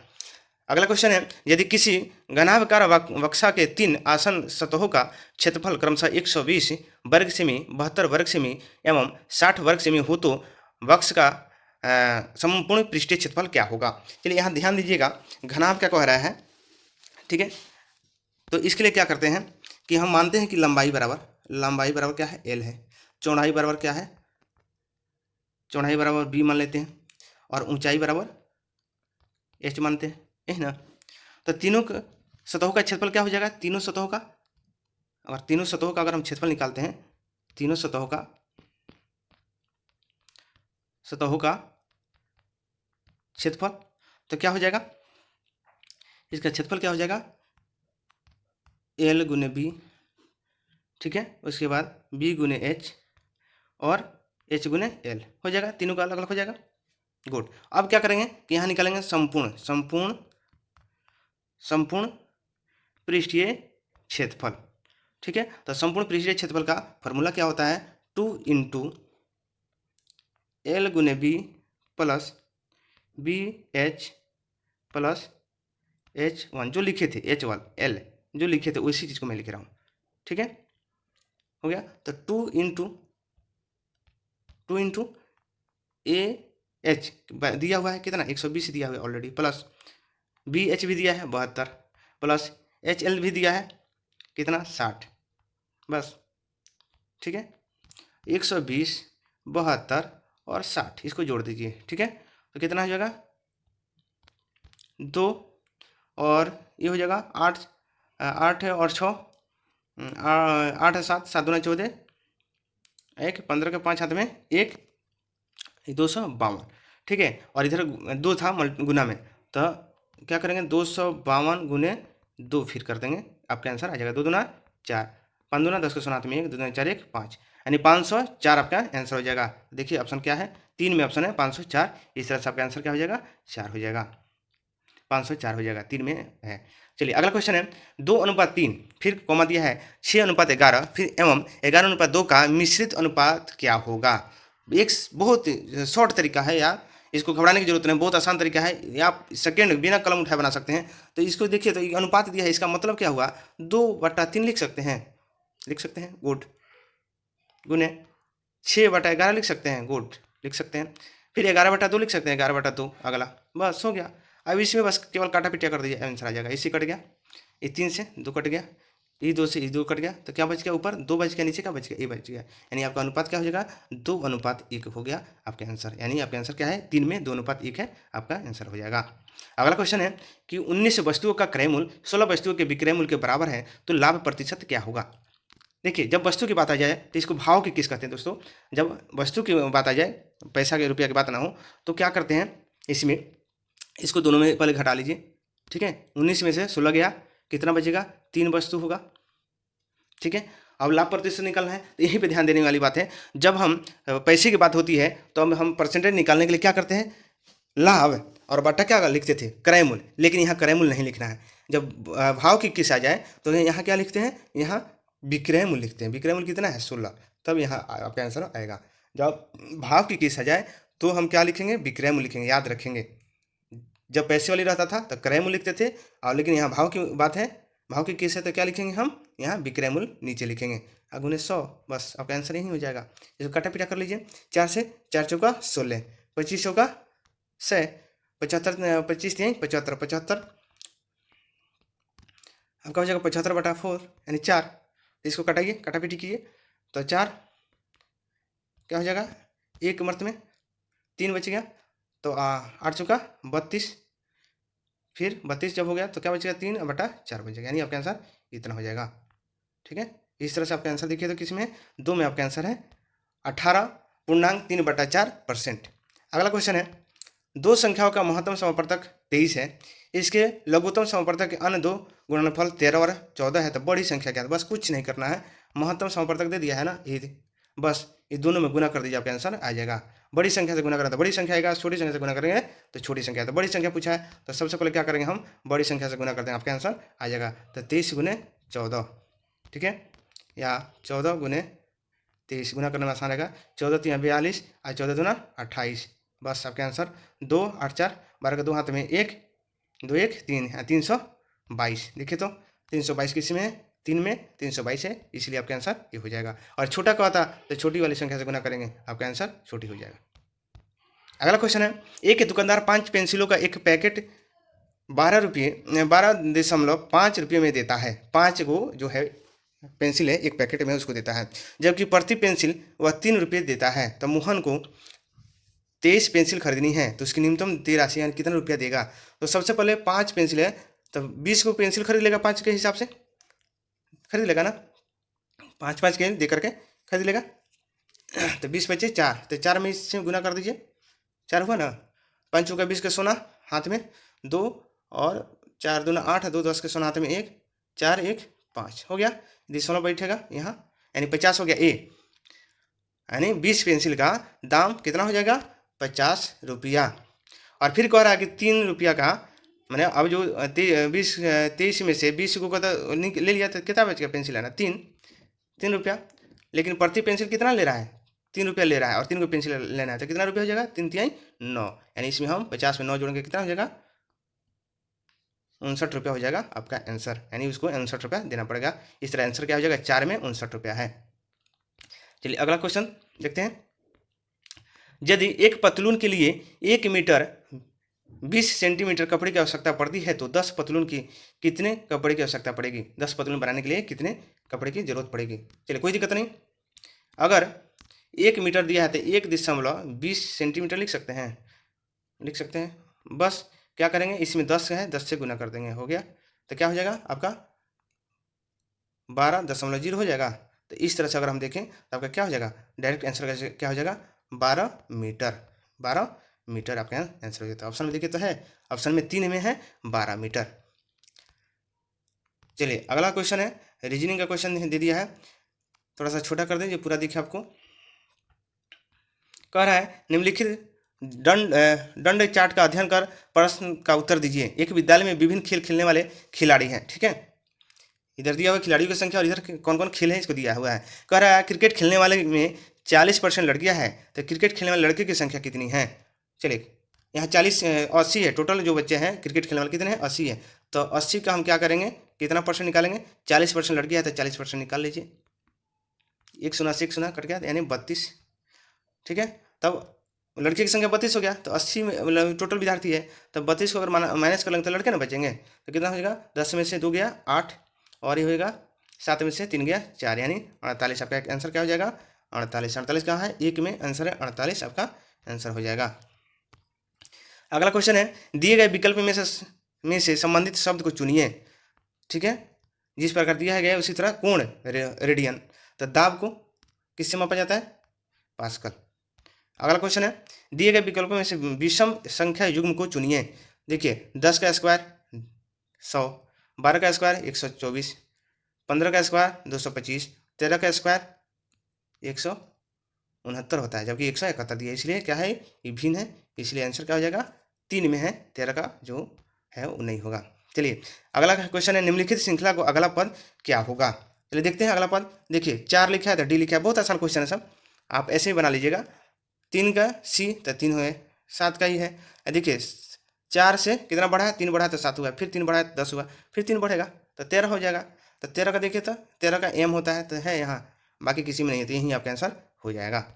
अगला क्वेश्चन है, यदि किसी घनाभाकार बक्सा के 3 आसन सतहों का क्षेत्रफल क्रमशः 120 वर्ग सेमी 72 वर्ग सेमी एवं 60 वर्ग सेमी हो तो बक्स का संपूर्ण पृष्ठीय क्षेत्रफल क्या होगा। चलिए यहाँ ध्यान दीजिएगा, घनाभ क्या कह रहा है, ठीक है, तो इसके लिए क्या करते हैं कि हम मानते हैं कि लंबाई बराबर क्या है, एल है। चौड़ाई बराबर क्या है, चौड़ाई बराबर बी मान लेते हैं, और ऊंचाई बराबर एच मानते हैं, है ना। तो तीनों सतहों का क्षेत्रफल क्या हो जाएगा, तीनों सतहों का, और तीनों सतहों का अगर हम क्षेत्रफल निकालते हैं, तीनों सतहों का क्षेत्रफल, तो क्या हो जाएगा, इसका क्षेत्रफल क्या हो जाएगा, एल गुने बी, ठीक है। उसके बाद बी गुने एच और एच गुने एल हो जाएगा, तीनों का अलग अलग हो जाएगा। गुड। अब क्या करेंगे कि यहाँ निकालेंगे संपूर्ण पृष्ठीय क्षेत्रफल, ठीक है। तो संपूर्ण पृष्ठीय क्षेत्रफल का फॉर्मूला क्या होता है, 2 इंटू एल गुने B plus B H plus H1 जो लिखे थे, H1 एल जो लिखे थे उसी चीज़ को मैं लिख रहा हूँ, ठीक है। हो गया। तो 2 इंटू ए एच दिया हुआ है कितना, 120 दिया हुआ है ऑलरेडी, प्लस बी एच भी दिया है 72, प्लस एच एल भी दिया है कितना, 60, बस, ठीक है। 120, 72 और 60 इसको जोड़ दीजिए, ठीक है। तो कितना हो जाएगा, 2, और ये हो जाएगा 8, 8 है और 6, 8 है 7, 7 दूना 14, 1 15 के 5 हाथ में 1, 252, ठीक है। और इधर 2 था गुना में, तो क्या करेंगे, 252 गुने 2 फिर कर देंगे, आपका आंसर आ जाएगा 2 दूना 4, 5 दूना 10 के 7 में 1, 2 दूना 4 1 5, यानी 504 आपका आंसर हो जाएगा। देखिए ऑप्शन क्या है, 3 में ऑप्शन है 504, इस तरह से आपका आंसर क्या हो जाएगा, 4 हो जाएगा, 504 हो जाएगा, 3 में है। चलिए अगला क्वेश्चन है, 2:3, फिर कॉमा दिया है 6:11, फिर एवं 11:2 का मिश्रित अनुपात क्या होगा। एक बहुत शॉर्ट तरीका है यार, इसको घबराने की जरूरत नहीं, बहुत आसान तरीका है, आप सेकेंड बिना कलम उठाए बना सकते हैं। तो इसको देखिए, तो अनुपात दिया है, इसका मतलब क्या हुआ, 2/3 लिख सकते हैं, गुड, गुने 6/11 लिख सकते हैं, गुड, लिख सकते हैं, फिर 11/2 लिख सकते हैं, 11/2 अगला, बस हो गया। अब इसमें बस केवल काटा पिटिया कर दीजिए, आंसर आ जाएगा। इसी कट गया, ये 3 से 2 कट गया, ये 2 से ये 2 कट गया, तो क्या बच गया, ऊपर 2 बच गया, नीचे क्या बच गया, ये बच गया, यानी आपका अनुपात क्या हो जाएगा, 2:1 हो गया आपका आंसर, यानी आपका आंसर क्या है, 3 में 2:1 है, आपका आंसर हो जाएगा। अगला क्वेश्चन है कि 19 वस्तुओं का क्रय मूल्य 16 वस्तुओं के विक्रय मूल्य के बराबर है, तो लाभ प्रतिशत क्या होगा। देखिए जब वस्तु की बात आ जाए तो इसको भाव की किस कहते हैं दोस्तों, जब वस्तु की बात आ जाए, पैसा के रुपया की बात ना हो, तो क्या करते हैं इसमें, इसको दोनों में पहले घटा लीजिए, ठीक है। 19 में से 16 गया, कितना बचेगा, 3 वस्तु होगा, ठीक है। अब लाभ प्रतिशत निकालना है, तो यहीं पे ध्यान देने वाली बात है, जब हम पैसे की बात होती है तो हम परसेंटेज निकालने के लिए क्या करते हैं, लाभ और बटा क्या लिखते थे, क्रय मूल्य, लेकिन यहाँ क्रय मूल्य नहीं लिखना है। जब भाव की किस आ जाए तो यहाँ क्या लिखते हैं, यहाँ विक्रय मूल्य लिखते हैं, विक्रय मूल्य कितना है 16, तब यहाँ आपका आंसर आएगा। जब भाव की किस आ जाए तो हम क्या लिखेंगे, विक्रय मूल्य लिखेंगे, याद रखेंगे। जब पैसे वाली रहता था तो क्रय मूल्य लिखते थे, और लेकिन यहाँ भाव की बात है, भाव की केस है तो क्या लिखेंगे हम, यहाँ विक्रय मूल्य नीचे लिखेंगे, अगुने 100, बस आपका आंसर यही हो जाएगा। इसको काटा पीटा कर लीजिए, 4 से 4 चौका 16, 25 चौका 100, 75, 25 3 75, 75 आपका हो जाएगा 75/4 यानी 4। इसको कटाइए, काटा पीटी कीजिए, तो 4 क्या हो जाएगा, एक मर्त में 3 बच गया, तो 8 चौका 32, फिर 32 जब हो गया तो क्या बचेगा, 3/4 बचेगा, यानी आपका आंसर इतना हो जाएगा, ठीक है। इस तरह से आपका आंसर देखिए, तो किस में, 2 में आपका आंसर है 18.3/4%। अगला क्वेश्चन है, 2 संख्याओं का महत्तम समापवर्तक 23 है, इसके लघुत्तम समापवर्तक के अन्य 2 गुणनफल 13 और 14 है, तो बड़ी संख्या क्या है, बस कुछ नहीं करना है, महत्तम समापवर्तक दे दिया है ना, ये बस ये दोनों में गुना कर दीजिए, आपका आंसर आ जाएगा। बड़ी संख्या से गुना करें तो बड़ी संख्या आएगा, छोटी संख्या से गुना करेंगे तो छोटी संख्या, तो बड़ी संख्या पूछा है तो सबसे पहले क्या करेंगे, हम बड़ी संख्या से गुना करते हैं, आपका आंसर आ जाएगा, तो 23 गुने 14, ठीक है, या 14 गुने 23 गुना करने में आसान रहेगा, 14 3 42 और 14 दूना 28, बस आपका आंसर 2 8 4 12 के 2 हाथ में 1 2 1 3 322, देखिए तो 322 किसी में है, 3 में 322 है, इसलिए आपका आंसर ये हो जाएगा। और छोटा का होता तो छोटी वाली संख्या से गुना करेंगे, आपका आंसर छोटी हो जाएगा। अगला क्वेश्चन है, एक दुकानदार 5 पेंसिलों का एक पैकेट 12.5 रुपये में देता है। 5 को जो है पेंसिल है एक पैकेट में उसको देता है, जबकि प्रति पेंसिल वह 3 रुपये देता है। तो मोहन को 23 पेंसिल खरीदनी है, तो उसकी न्यूनतम देय राशि यानी कितना रुपया देगा। तो सबसे पहले 5 पेंसिल है, तो 20 को पेंसिल खरीद लेगा, 5 के हिसाब से खरीद लेगा ना, 5 के दे करके खरीद लेगा। तो 20 बचे 4, तो 4 में इससे गुना कर दीजिए, 4 हुआ ना। 5 का 20 का सोना हाथ में 2 और 4 दूना 8, 2 10 के सोना हाथ में 1, 4 1 5 हो गया। यदि सोना बैठेगा यहाँ यानी 50 हो गया ए, यानी 20 पेंसिल का दाम कितना हो जाएगा 50 रुपया। और फिर कह रहा है कि 3 रुपया का, मैंने अब जो 23 में से 20 को ले लिया तो कितना बच गया पेंसिल है ना 3 रुपया। लेकिन प्रति पेंसिल कितना ले रहा है 3 रुपया ले रहा है, और 3 को पेंसिल लेना है तो कितना रुपया हो जाएगा 3 3 9, यानी इसमें हम 50 में 9 जोड़ेंगे कितना हो जाएगा 59 रुपया हो जाएगा आपका आंसर, यानी उसको 59 रुपया देना पड़ेगा। इस तरह आंसर क्या हो जाएगा 4 में 59 रुपया है। चलिए अगला क्वेश्चन देखते हैं। यदि एक पतलून के लिए 1 मीटर 20 सेंटीमीटर कपड़े की आवश्यकता पड़ती है तो 10 पतलून की कितने कपड़े की आवश्यकता पड़ेगी। 10 पतलून बनाने के लिए कितने कपड़े की जरूरत पड़ेगी। चलिए कोई दिक्कत नहीं, अगर 1 मीटर दिया है तो 1.20 सेंटीमीटर लिख सकते हैं। बस क्या करेंगे, इसमें 10 है, 10 से गुना कर देंगे, हो गया। तो क्या हो जाएगा आपका 12.0 हो जाएगा। तो इस तरह से अगर हम देखें तो आपका क्या हो जाएगा, डायरेक्ट आंसर क्या हो जाएगा 12 मीटर आपका आंसर हो जाता है। ऑप्शन में देखिए तो है, ऑप्शन में 3 में है 12 मीटर। चलिए अगला क्वेश्चन है, रीजनिंग का क्वेश्चन दे दिया है, थोड़ा सा छोटा कर दें जो पूरा दिखे आपको। कह रहा है निम्नलिखित दंड चार्ट का अध्ययन कर प्रश्न का उत्तर दीजिए। एक विद्यालय में विभिन्न खेल खेलने वाले खिलाड़ी हैं, ठीक है। इधर दिया हुआ खिलाड़ियों की संख्या और इधर कौन कौन खेल है इसको दिया हुआ है। कह रहा है क्रिकेट खेलने वाले में 40% लड़कियां हैं, तो क्रिकेट खेलने वाले लड़के की संख्या कितनी है। चलिए यहाँ 80 है, टोटल जो बच्चे हैं क्रिकेट खेलने वाले कितने हैं 80 है। तो 80 का हम क्या करेंगे, कितना परसेंट निकालेंगे, 40% लड़कियां है तो 40% निकाल लीजिए, 1 शून्य से 1 शून्य कट गया यानी 32, ठीक है। तब लड़के की संख्या 32 हो गया, तो 80 में टोटल विद्यार्थी है, तो 32 को अगर माइनस कर लेंगे तो लड़के ना बचेंगे, तो कितना हो जाएगा 10 में से 2 गया 8, और ये होगा 7 में से 3 गया 4, यानी 48 आपका आंसर क्या हो जाएगा 48 कहाँ है 1 में आंसर है 48 आपका आंसर हो जाएगा। अगला क्वेश्चन है, दिए गए विकल्प में से संबंधित शब्द को चुनिए, ठीक है। जिस प्रकार दिया गया है उसी तरह कोण रेडियन, तो दाब को किससे मापा जाता है पास्कल। अगला क्वेश्चन है, दिए गए विकल्पों में से विषम संख्या युग्म को चुनिए। देखिए 10 का स्क्वायर 100, 12 का स्क्वायर 124, 15 का स्क्वायर 225, 13 का स्क्वायर 169 होता है, जबकि 171 दिया, इसलिए क्या है ये भिन्न है, इसलिए आंसर क्या हो जाएगा 3 में है, 13 का जो है वो नहीं होगा। चलिए अगला क्वेश्चन है, निम्नलिखित श्रृंखला को अगला पद क्या होगा। चलिए देखते हैं अगला पद। देखिए 4 लिखा है तो डी लिखा है, बहुत आसान क्वेश्चन है सब, आप ऐसे ही बना लीजिएगा। 3 का सी तो 3 हुए, 7 का ही है। देखिए 4 से कितना बढ़ा है 3 बढ़ा तो 7 हुआ, फिर 3 बढ़ा तो 10 हुआ, फिर 3 बढ़ेगा तो 13 हो जाएगा। तो 13 का देखिए तो 13 का एम होता है तो है यहाँ, बाकी किसी में नहीं है, तो यही आपका आंसर हो जाएगा।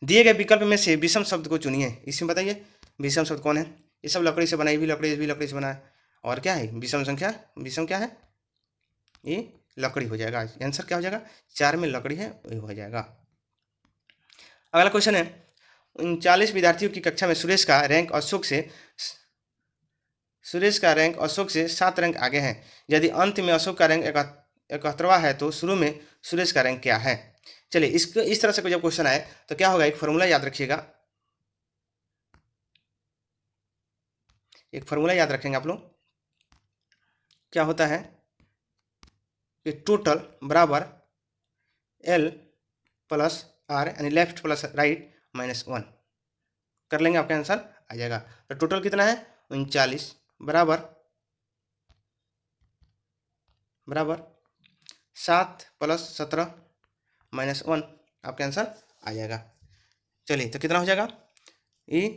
दिए गए विकल्प में से विषम शब्द को चुनिए। इसमें बताइए विषम शब्द कौन है। ये सब लकड़ी से बना, ये भी लकड़ी से बना है, और क्या है विषम संख्या, विषम क्या है ये लकड़ी हो जाएगा। आंसर क्या हो जाएगा 4 में लकड़ी है वही हो जाएगा। अगला क्वेश्चन है, 39 विद्यार्थियों की कक्षा में सुरेश का रैंक अशोक से 7 रैंक आगे है। यदि अंत में अशोक का रैंक 71वां है तो शुरू में सुरेश का रैंक क्या है। चलिए इसको इस तरह से जब क्वेश्चन आए तो क्या होगा, एक फॉर्मूला याद रखिएगा, एक फॉर्मूला याद रखेंगे आप लोग। क्या होता है कि टोटल बराबर L प्लस R, यानी लेफ्ट प्लस राइट -1 कर लेंगे, आपका आंसर आ जाएगा। तो टोटल कितना है 39 बराबर 7 + 17 -1 आपका आंसर आ जाएगा। चलिए तो कितना हो जाएगा, ये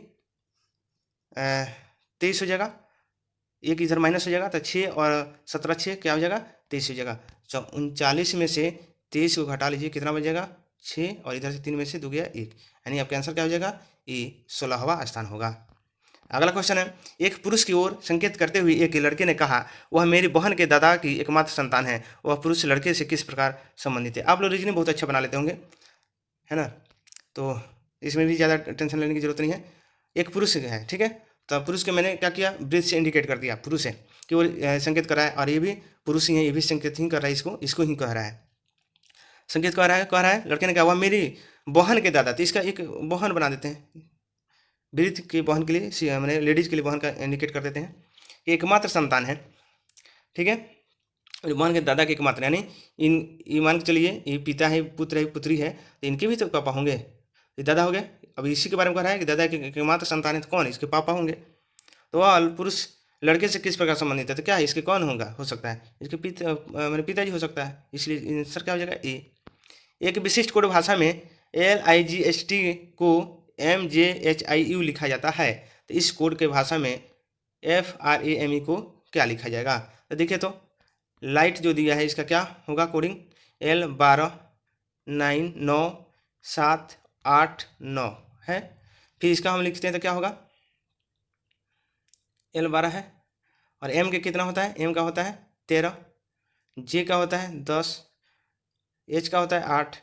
23 हो जाएगा, एक इधर माइनस हो जाएगा तो 6 और 17 6 क्या हो जाएगा 23 हो जाएगा। 39 में से 23 को घटा लीजिए, कितना बचेगा 6, और इधर से 3 में से 2 गया 1, यानी आपका आंसर क्या हो जाएगा ये 16वां स्थान होगा। अगला क्वेश्चन है, एक पुरुष की ओर संकेत करते हुए एक लड़के ने कहा, वह मेरी बहन के दादा की एकमात्र संतान है। वह पुरुष लड़के से किस प्रकार संबंधित है? आप लोग रीजनिंग बहुत अच्छा बना लेते होंगे, है ना, तो इसमें भी ज़्यादा टेंशन लेने की जरूरत नहीं है। एक पुरुष है, ठीक है, तो पुरुष के मैंने क्या किया, ब्रिज से इंडिकेट कर दिया, पुरुष है कि वो संकेत कर रहा है, और ये भी पुरुष ही है, ये भी संकेत ही कर रहा है, इसको ही कह रहा है, संकेत कह रहा है। लड़के ने कहा वह मेरी बहन के दादा, तो इसका एक बहन बना देते हैं, वृद्ध की बहन के लिए मैंने लेडीज के लिए बहन का इंडिकेट कर देते हैं। ये एकमात्र संतान है, ठीक है, बहन के दादा के एकमात्र, यानी ये मान के चलिए ये पिता है, पुत्र है, पुत्री है, तो इनके भी तो पापा होंगे, ये दादा हो गए। अब इसी के बारे में कह रहा है कि दादा के एकमात्र संतान है, तो कौन, इसके पापा होंगे। तो वह पुरुष लड़के से किस प्रकार संबंधित है, तो क्या है, इसके कौन होगा, हो सकता है इसके मेरे पिताजी हो सकता है, इसलिए आंसर क्या हो जाएगा, ए। एक विशिष्ट कोड भाषा में LIGST को MJHIU लिखा जाता है, तो इस कोड के भाषा में FRAME को क्या लिखा जाएगा? तो देखिए, तो लाइट जो दिया है इसका क्या होगा कोडिंग, L12 9 7 8 9 है। फिर इसका हम लिखते हैं तो क्या होगा, L12 है, और M के कितना होता है, M का होता है 13, J का होता है 10, H का होता है 8,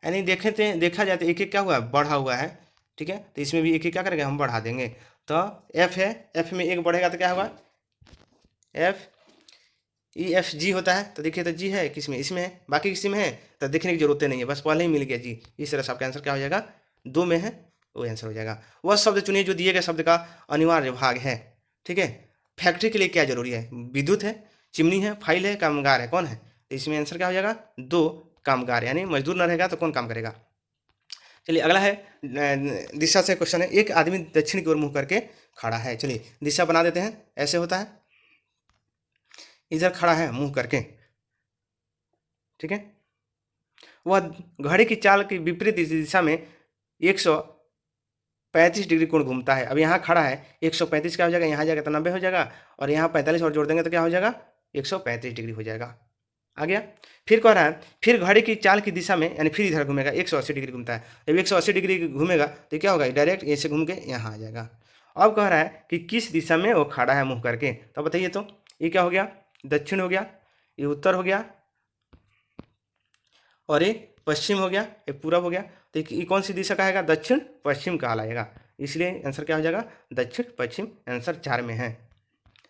यानी देखा जाए तो एक एक क्या हुआ है, बढ़ा हुआ है, ठीक है, तो इसमें भी एक एक क्या करेंगे, हम बढ़ा देंगे। तो F है, F में एक बढ़ेगा तो क्या होगा, FEFG होता है, तो देखिए तो G है किसमें, इसमें है, बाकी किसी में है तो देखने की जरूरत नहीं है, बस पहले ही मिल गया G। इस तरह से आपका आंसर क्या हो जाएगा, 2 में है, वो आंसर हो जाएगा। वह शब्द चुनिए जो दिए गए शब्द का अनिवार्य भाग है, ठीक है। फैक्ट्री के लिए क्या जरूरी है, विद्युत है, चिमनी है, फाइल है, कामगार है, कौन है, तो इसमें आंसर क्या हो जाएगा, 2 कामगार, यानी मजदूर न रहेगा तो कौन काम करेगा। चलिए अगला है दिशा से क्वेश्चन है, एक आदमी दक्षिण की ओर मुंह करके खड़ा है। चलिए दिशा बना देते हैं, ऐसे होता है, इधर खड़ा है मुंह करके, ठीक है, वह घड़ी की चाल की विपरीत दिशा में 135 डिग्री कोण घूमता है। अब यहाँ खड़ा है, 135 क्या हो जाएगा, यहाँ जाएगा तो 90 हो जाएगा, और यहाँ 45 और जोड़ देंगे तो क्या हो जाएगा, 135 डिग्री हो जाएगा। आ गया। फिर कह रहा है, फिर घड़ी की चाल की दिशा में, यानी फिर इधर घूमेगा, 180 डिग्री घूमता है, जब 180 डिग्री घूमेगा तो क्या होगा, डायरेक्ट ऐसे घूम के यहाँ आ जाएगा। अब कह रहा है कि किस दिशा में वो खड़ा है मुंह करके, तो बताइए, तो ये क्या हो गया, दक्षिण हो गया, ये उत्तर हो गया, और ये पश्चिम हो गया, ये पूरब हो गया, तो ये कौन सी दिशा कहेगा, दक्षिण पश्चिम कहलाएगा, इसलिए आंसर क्या हो जाएगा, दक्षिण पश्चिम, आंसर 4 में है।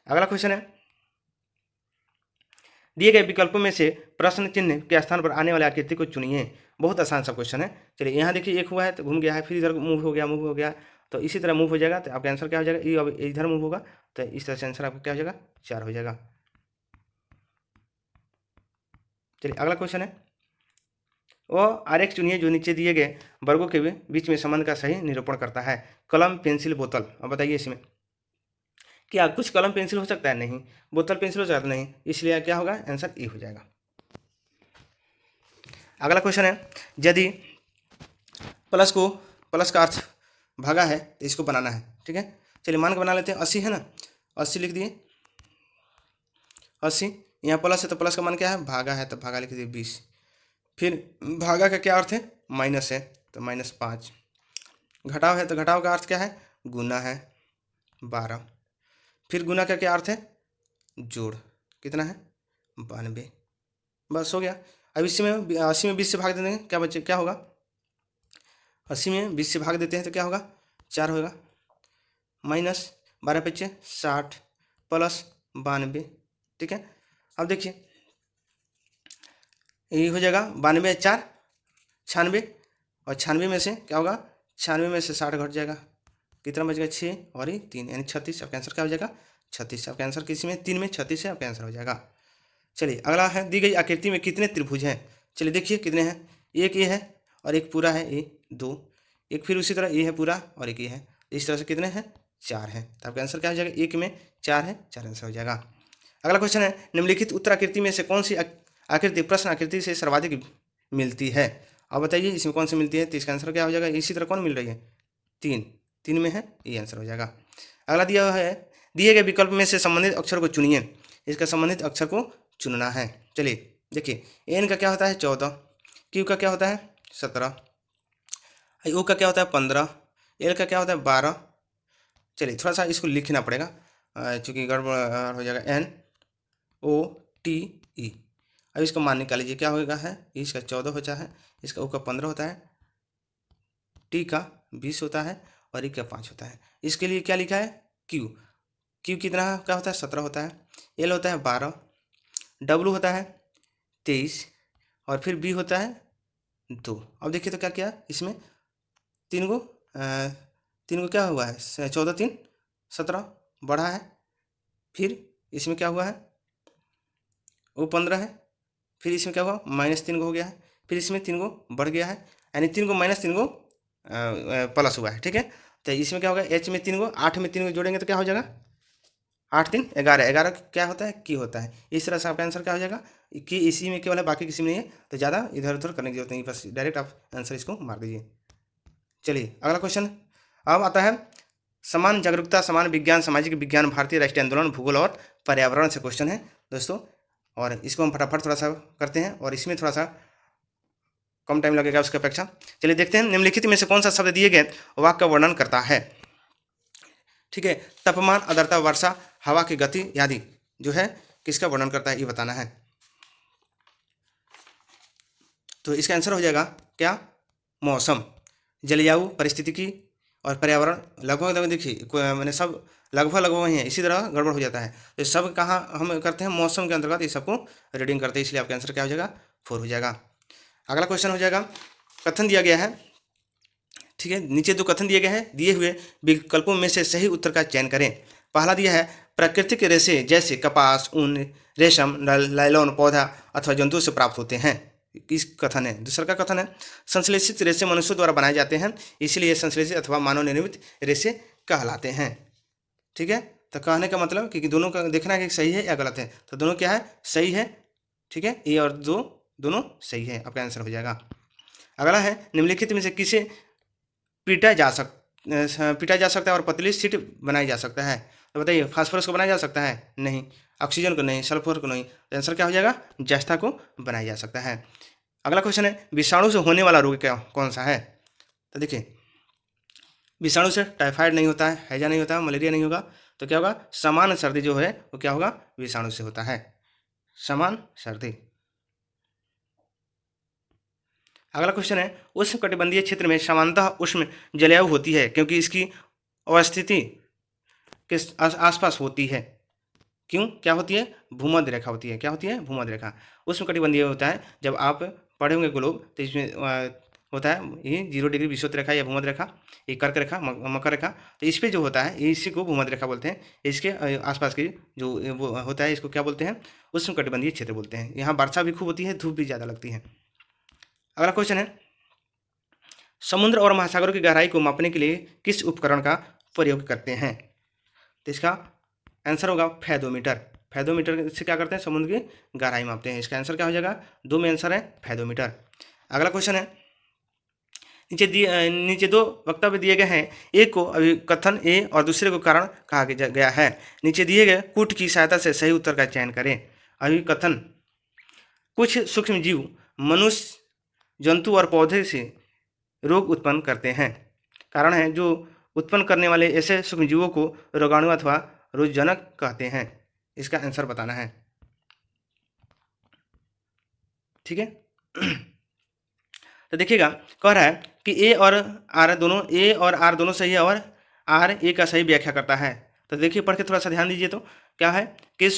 अगला क्वेश्चन है, दिए गए विकल्पों में से प्रश्न चिन्ह के स्थान पर आने वाले आकृति को चुनिए। बहुत आसान सा क्वेश्चन है। चलिए यहाँ देखिए, एक हुआ है तो घूम गया है, फिर इधर मूव हो गया, तो इसी तरह मूव हो जाएगा, तो आपका आंसर क्या हो जाएगा, ये अब इधर मूव होगा, तो इस तरह से आंसर आपका क्या हो जाएगा, 4 हो जाएगा। चलिए अगला क्वेश्चन है, वो आरेख चुनिए जो नीचे दिए गए वर्गों के बीच में संबंध का सही निरूपण करता है। कलम, पेंसिल, बोतल, अब बताइए इसमें क्या कुछ कलम पेंसिल हो सकता है, नहीं, बोतल पेंसिल हो सकता है, नहीं, इसलिए क्या होगा, आंसर ए हो जाएगा। अगला क्वेश्चन है, यदि प्लस का अर्थ भागा है तो इसको बनाना है, ठीक है। चलिए मान के बना लेते हैं, 80 है ना, 80 लिख दिए, 80, यहाँ प्लस है तो प्लस का मान क्या है, भागा है तो भागा लिख दिए 20, फिर भागा का क्या अर्थ है, माइनस है तो -5, घटाव है तो घटाव का अर्थ क्या है, गुना है 12, फिर गुना का क्या अर्थ है, जोड़, कितना है 92, बस हो गया। अब इसी में 80 में 20 से भाग देंगे, क्या बचे, क्या होगा, 80 में 20 से भाग देते हैं तो क्या होगा, 4 होगा, माइनस 12 बचे 60 प्लस 92, ठीक है। अब देखिए ये हो जाएगा 92 4 96, और 96 में से क्या होगा, 96 में से 60 घट जाएगा, कितना बच गया, 6 और ये 3, यानी 36। आपका आंसर क्या हो जाएगा, 36। आपका आंसर किसी में 3 में 36 है, आपका आंसर हो जाएगा। चलिए अगला है, दी गई आकृति में कितने त्रिभुज हैं। चलिए देखिए कितने हैं, एक ये है और एक पूरा है, ये 2, एक फिर उसी तरह ये है पूरा और एक ये है, इस तरह से कितने हैं, 4 हैं। तो आपका आंसर क्या हो जाएगा, एक में 4 है, 4 आंसर हो जाएगा। अगला क्वेश्चन है, निम्नलिखित उत्तराकृति में से कौन सी आकृति प्रश्न आकृति से सर्वाधिक मिलती है। अब बताइए इसमें कौन सी मिलती है, तो इसका आंसर क्या हो जाएगा, इसी तरह कौन मिल रही है, 3 में है, ये आंसर हो जाएगा। अगला दिया है, दिए गए विकल्प में से संबंधित अक्षर को चुनिए, इसका संबंधित अक्षर को चुनना है। चलिए देखिए, एन का क्या होता है 14, क्यू का क्या होता है 17, ओ का क्या होता है 15, एल का क्या होता है 12, चलिए थोड़ा सा इसको लिखना पड़ेगा चूँकि गड़बड़ हो जाएगा। NOTE। अब इसको मान निकाल लीजिए, क्या होगा है, इसका 14 होता है, इसका O का 15 होता है, T का 20 होता है और E का 5 होता है। इसके लिए क्या लिखा है, Q कितना क्या होता है, 17 होता है, L होता है 12, W होता है 23 और फिर B होता है 2। अब देखिए तो क्या किया इसमें, तीन को क्या हुआ है, 14 3 17 बढ़ा है, फिर इसमें क्या हुआ है, वो 15 है, फिर इसमें क्या हुआ, -3 को हो गया है, फिर इसमें 3 को बढ़ गया है, यानी 3 को -3 को प्लस हुआ है। ठीक है, तो इसमें क्या होगा, H में 3 को, 8 में 3 को जोड़ेंगे तो क्या हो जाएगा, 8 3 11, 11 क्या होता है, की होता है। इस तरह से आपका आंसर क्या हो जाएगा, कि इसी में केवल है, बाकी किसी में नहीं है, तो ज़्यादा इधर उधर करने की जरूरत नहीं, बस डायरेक्ट आप आंसर इसको मार दीजिए। चलिए अगला क्वेश्चन अब आता है, समान जागरूकता समान विज्ञान सामाजिक विज्ञान भारतीय राष्ट्रीय आंदोलन भूगोल और पर्यावरण से क्वेश्चन है दोस्तों, और इसको हम फटाफट थोड़ा सा करते हैं और इसमें थोड़ा सा कम टाइम लगेगा उसकी अपेक्षा। चलिए देखते हैं, निम्नलिखित में से कौन सा शब्द दिए गए वाक्य का वर्णन करता है। ठीक है, तापमान आर्द्रता वर्षा हवा की गति आदि जो है किसका वर्णन करता है, ये बताना है। तो इसका आंसर हो जाएगा क्या, मौसम, जलवायु परिस्थितिकी और पर्यावरण। लगभग देखिए मैंने सब लगभग वही है, इसी तरह गड़बड़ हो जाता है। तो सब कहाँ हम करते हैं, मौसम के अंतर्गत ये सबको रीडिंग करते हैं, इसलिए आपका आंसर क्या हो जाएगा, 4 हो जाएगा। अगला क्वेश्चन हो जाएगा, कथन दिया गया है। ठीक है, नीचे दो कथन दिए गए हैं, दिए हुए विकल्पों में से सही उत्तर का चयन करें। पहला दिया है, प्राकृतिक रेशे जैसे कपास ऊन रेशम नायलॉन पौधा अथवा जंतुओं से प्राप्त होते हैं, इस कथन है। दूसरा का कथन है, संश्लेषित रेशे मनुष्यों द्वारा बनाए जाते हैं, इसलिए संश्लेषित अथवा मानव निर्मित रेशे कहलाते हैं। ठीक है, तो कहने का मतलब कि दोनों का देखना है कि सही है या गलत है, तो दोनों क्या है, सही है। ठीक है, ए और दो दोनों सही है, आपका आंसर हो जाएगा। अगला है, निम्नलिखित में से किसे पीटा जा सकता है और पतली सीट बनाई जा सकता है, तो बताइए, फास्फोरस को बनाया जा सकता है, नहीं, ऑक्सीजन को नहीं, सल्फर को नहीं, तो आंसर क्या हो जाएगा, जस्ता को बनाया जा सकता है। अगला क्वेश्चन है, विषाणु से होने वाला रोग क्या कौन सा है, तो देखिए विषाणु से टाइफाइड नहीं होता है, हैजा नहीं होता है, मलेरिया नहीं होगा, तो क्या होगा, सामान्य सर्दी जो है वो क्या होगा, विषाणु से होता है, सामान्य सर्दी। अगला क्वेश्चन है, उष्णकटिबंधीय क्षेत्र में सामान्यतः उष्ण जलवायु होती है क्योंकि इसकी अवस्थिति किस आसपास होती है, क्यों, क्या होती है, भूमध्य रेखा होती है, क्या होती है, भूमध्य रेखा। उष्णकटिबंधीय होता है, जब आप पढ़े होंगे ग्लोब तो इसमें होता है ये 0 डिग्री विषुवत रेखा या भूमध्य रेखा, ये कर्क रेखा मकर रेखा, तो इस पे जो होता है इसी को भूमध्य रेखा बोलते हैं। इसके आसपास की जो वो होता है इसको क्या बोलते हैं, उष्णकटिबंधीय क्षेत्र बोलते हैं। यहाँ वर्षा भी खूब होती है, धूप भी ज़्यादा लगती है। अगला क्वेश्चन है, समुद्र और महासागरों की गहराई को मापने के लिए किस उपकरण का प्रयोग करते हैं, तो इसका आंसर होगा फैदोमीटर। फैदोमीटर से क्या करते हैं, समुद्र की गहराई मापते हैं। इसका आंसर क्या हो जाएगा, 2 में आंसर है फैदोमीटर। अगला क्वेश्चन है, नीचे दो वक्तव्य दिए गए हैं, एक को अभिकथन ए और दूसरे को कारण कहा गया है। नीचे दिए गए कूट की सहायता से सही उत्तर का चयन करें। अभिकथन, कुछ सूक्ष्म जीव मनुष्य जंतु और पौधे से रोग उत्पन्न करते हैं। कारण है, जो उत्पन्न करने वाले ऐसे सूक्ष्मजीवों को रोगाणु अथवा रोगजनक कहते हैं। इसका आंसर बताना है। ठीक है, तो देखिएगा कह रहा है कि ए और आर दोनों सही है और आर ए का सही व्याख्या करता है। तो देखिए पढ़ के थोड़ा सा ध्यान दीजिए, तो क्या है कि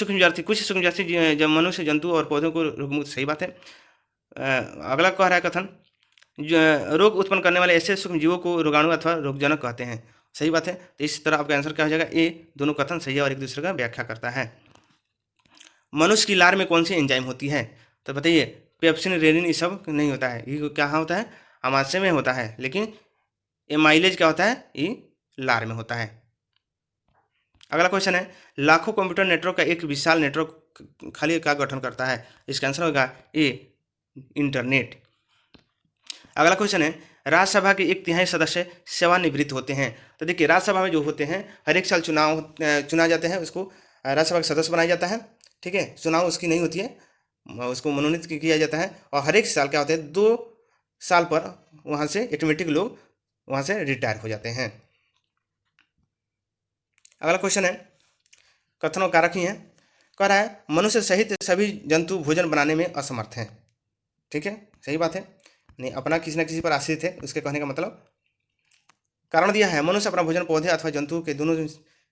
कुछ सूक्ष्म जाति मनुष्य जंतु और पौधों को रोगमुक्त, सही बात है। अगला कह रहा है कथन, रोग उत्पन्न करने वाले ऐसे सूक्ष्म जीवों को रोगाणु अथवा रोगजनक कहते हैं, सही बात है। तो इस तरह आपका आंसर क्या हो जाएगा, ए, दोनों कथन सही है और एक दूसरे का व्याख्या करता है। मनुष्य की लार में कौन सी एंजाइम होती है, तो बताइए, पेप्सिन रेनिन ये सब नहीं होता है, ये क्या होता है, अमाशय में होता है, लेकिन एमाइलेज क्या होता है, ये लार में होता है। अगला क्वेश्चन है, लाखों कंप्यूटर नेटवर्क का एक विशाल नेटवर्क खाली का गठन करता है, इसका आंसर होगा ए, इंटरनेट। अगला क्वेश्चन है, राज्यसभा के 1/3 सदस्य सेवानिवृत्त होते हैं। तो देखिए राज्यसभा में जो होते हैं हर एक साल चुना जाते हैं, उसको राज्यसभा का सदस्य बनाया जाता है। ठीक है, चुनाव उसकी नहीं होती है, उसको मनोनीत किया जाता है, और हर एक साल क्या होता है, 2 साल पर वहाँ से ऑटोमेटिक लोग वहाँ से रिटायर हो जाते हैं। अगला क्वेश्चन है, कथनों कारक ही है। कह रहा है मनुष्य सहित सभी जंतु भोजन बनाने में असमर्थ हैं। ठीक है, सही बात है, नहीं अपना किसी न किसी पर आश्रित है, उसके कहने का मतलब। कारण दिया है मनुष्य अपना भोजन पौधे अथवा जंतु के दोनों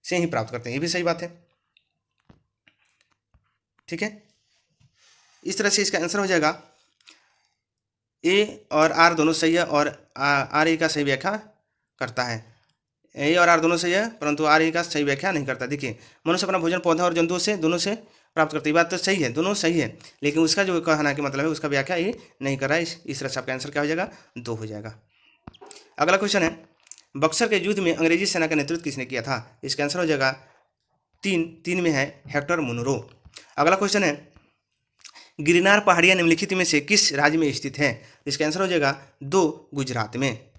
से ही प्राप्त करते हैं, ये भी सही बात है। ठीक है, इस तरह से इसका आंसर हो जाएगा ए और आर दोनों सही है, और आर ए का सही व्याख्या करता है। ए और आर दोनों सही है, परंतु आर ए का सही व्याख्या नहीं करता। देखिए, मनुष्य अपना भोजन पौधा और जंतुओं से दोनों से प्राप्त करते, बात तो सही है, दोनों सही है, लेकिन उसका जो कहना कि मतलब है उसका व्याख्या ये नहीं कर रहा है। इस तरह से आपका आंसर क्या हो जाएगा, 2 हो जाएगा। अगला क्वेश्चन है, बक्सर के युद्ध में अंग्रेजी सेना का नेतृत्व किसने किया था? इसका आंसर हो जाएगा 3 में है हेक्टर मुनरो। अगला क्वेश्चन है, गिरनार पहाड़ियाँ निम्नलिखित में से किस राज्य में स्थित है? इसका आंसर हो जाएगा 2, गुजरात में।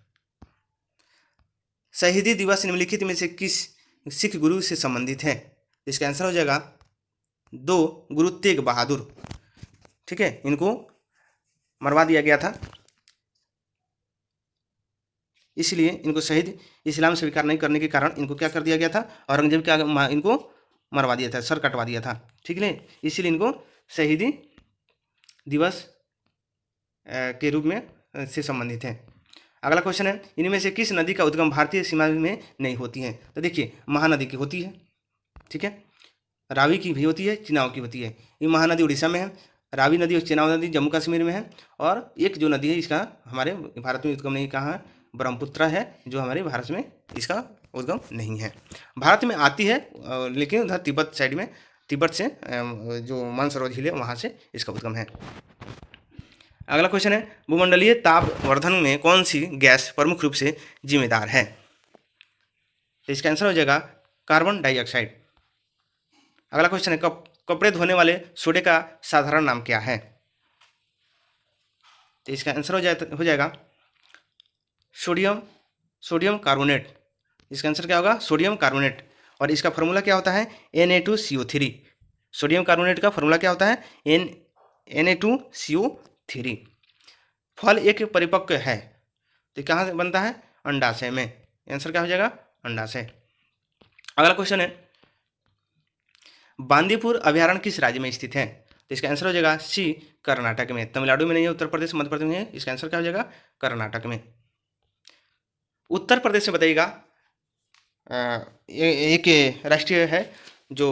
शहीदी दिवस निम्नलिखित में से किस सिख गुरु से संबंधित है? इसका आंसर हो जाएगा 2, गुरु तेग बहादुर। ठीक है, इनको मरवा दिया गया था, इसलिए इनको शहीद इस्लाम स्वीकार नहीं करने के कारण इनको क्या कर दिया गया था, औरंगजेब क्या इनको मरवा दिया था, सर कटवा दिया था। ठीक है, इसीलिए इनको शहीदी दिवस के रूप में से संबंधित है। अगला क्वेश्चन है, इनमें से किस नदी का उद्गम भारतीय सीमा में नहीं होती है? तो देखिए, महानदी की होती है, ठीक है, रावी की भी होती है, चेनाब की होती है। ये महानदी उड़ीसा में है, रावी नदी और चेनाब नदी जम्मू कश्मीर में है, और एक जो नदी है इसका हमारे भारत में उद्गम नहीं, कहाँ है, ब्रह्मपुत्र है, जो हमारे भारत में इसका उद्गम नहीं है। भारत में आती है लेकिन उधर तिब्बत साइड में, तिब्बत से जो मानसरोवर झील है वहाँ से इसका उद्गम है। अगला क्वेश्चन है, भूमंडलीय तापवर्धन में कौन सी गैस प्रमुख रूप से जिम्मेदार है? तो इसका आंसर हो जाएगा कार्बन डाइऑक्साइड। अगला क्वेश्चन है, कपड़े धोने वाले सोडे का साधारण नाम क्या है? तो इसका आंसर हो जाएगा सोडियम कार्बोनेट। इसका आंसर क्या होगा, सोडियम कार्बोनेट, और इसका फॉर्मूला क्या होता है, Na2CO3। सोडियम कार्बोनेट का फॉर्मूला क्या होता है, Na2CO3। फल एक परिपक्व है, तो कहाँ से बनता है, अंडाशय में। आंसर क्या हो जाएगा, अंडाशय। अगला क्वेश्चन है, बांदीपुर अभयारण्य किस राज्य में स्थित है? तो इसका आंसर हो जाएगा सी, कर्नाटक में। तमिलनाडु में नहीं है, उत्तर प्रदेश मध्य प्रदेश में है। इसका आंसर क्या हो जाएगा, कर्नाटक में। उत्तर प्रदेश में बताइएगा, एक राष्ट्रीय है जो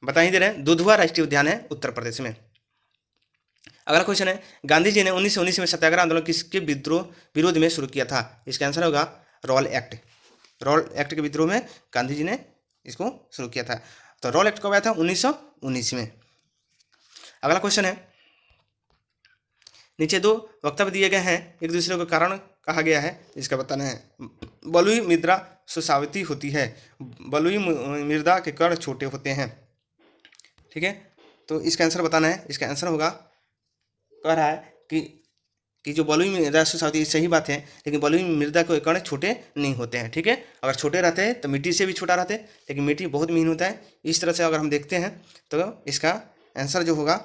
बता ही दे रहे हैं, दुधवा राष्ट्रीय उद्यान है उत्तर प्रदेश में। अगला क्वेश्चन है, गांधी जी ने 1919 में सत्याग्रह आंदोलन किसके विरोध में शुरू किया था? इसका आंसर होगा रॉल एक्ट। रॉल एक्ट के विद्रोह में गांधी जी ने इसको शुरू किया था। तो रॉल एक्ट कब आया था, 1919 में। अगला क्वेश्चन है, नीचे 2 वक्तव्य दिए गए हैं, एक दूसरे को कारण कहा गया है, इसका बताना है। बलुई मृदा सुसावती होती है, बलुई मृदा के कण छोटे होते हैं। ठीक है, तो इसका आंसर बताना है। इसका आंसर होगा, कह रहा है कि जो बलुई मृदा सुसावती, सही बात है, लेकिन बलुई मृदा के कण छोटे नहीं होते हैं। ठीक है, अगर छोटे रहते हैं तो मिट्टी से भी छोटा रहते हैं, लेकिन मिट्टी बहुत महीन होता है। इस तरह से अगर हम देखते हैं तो इसका आंसर जो होगा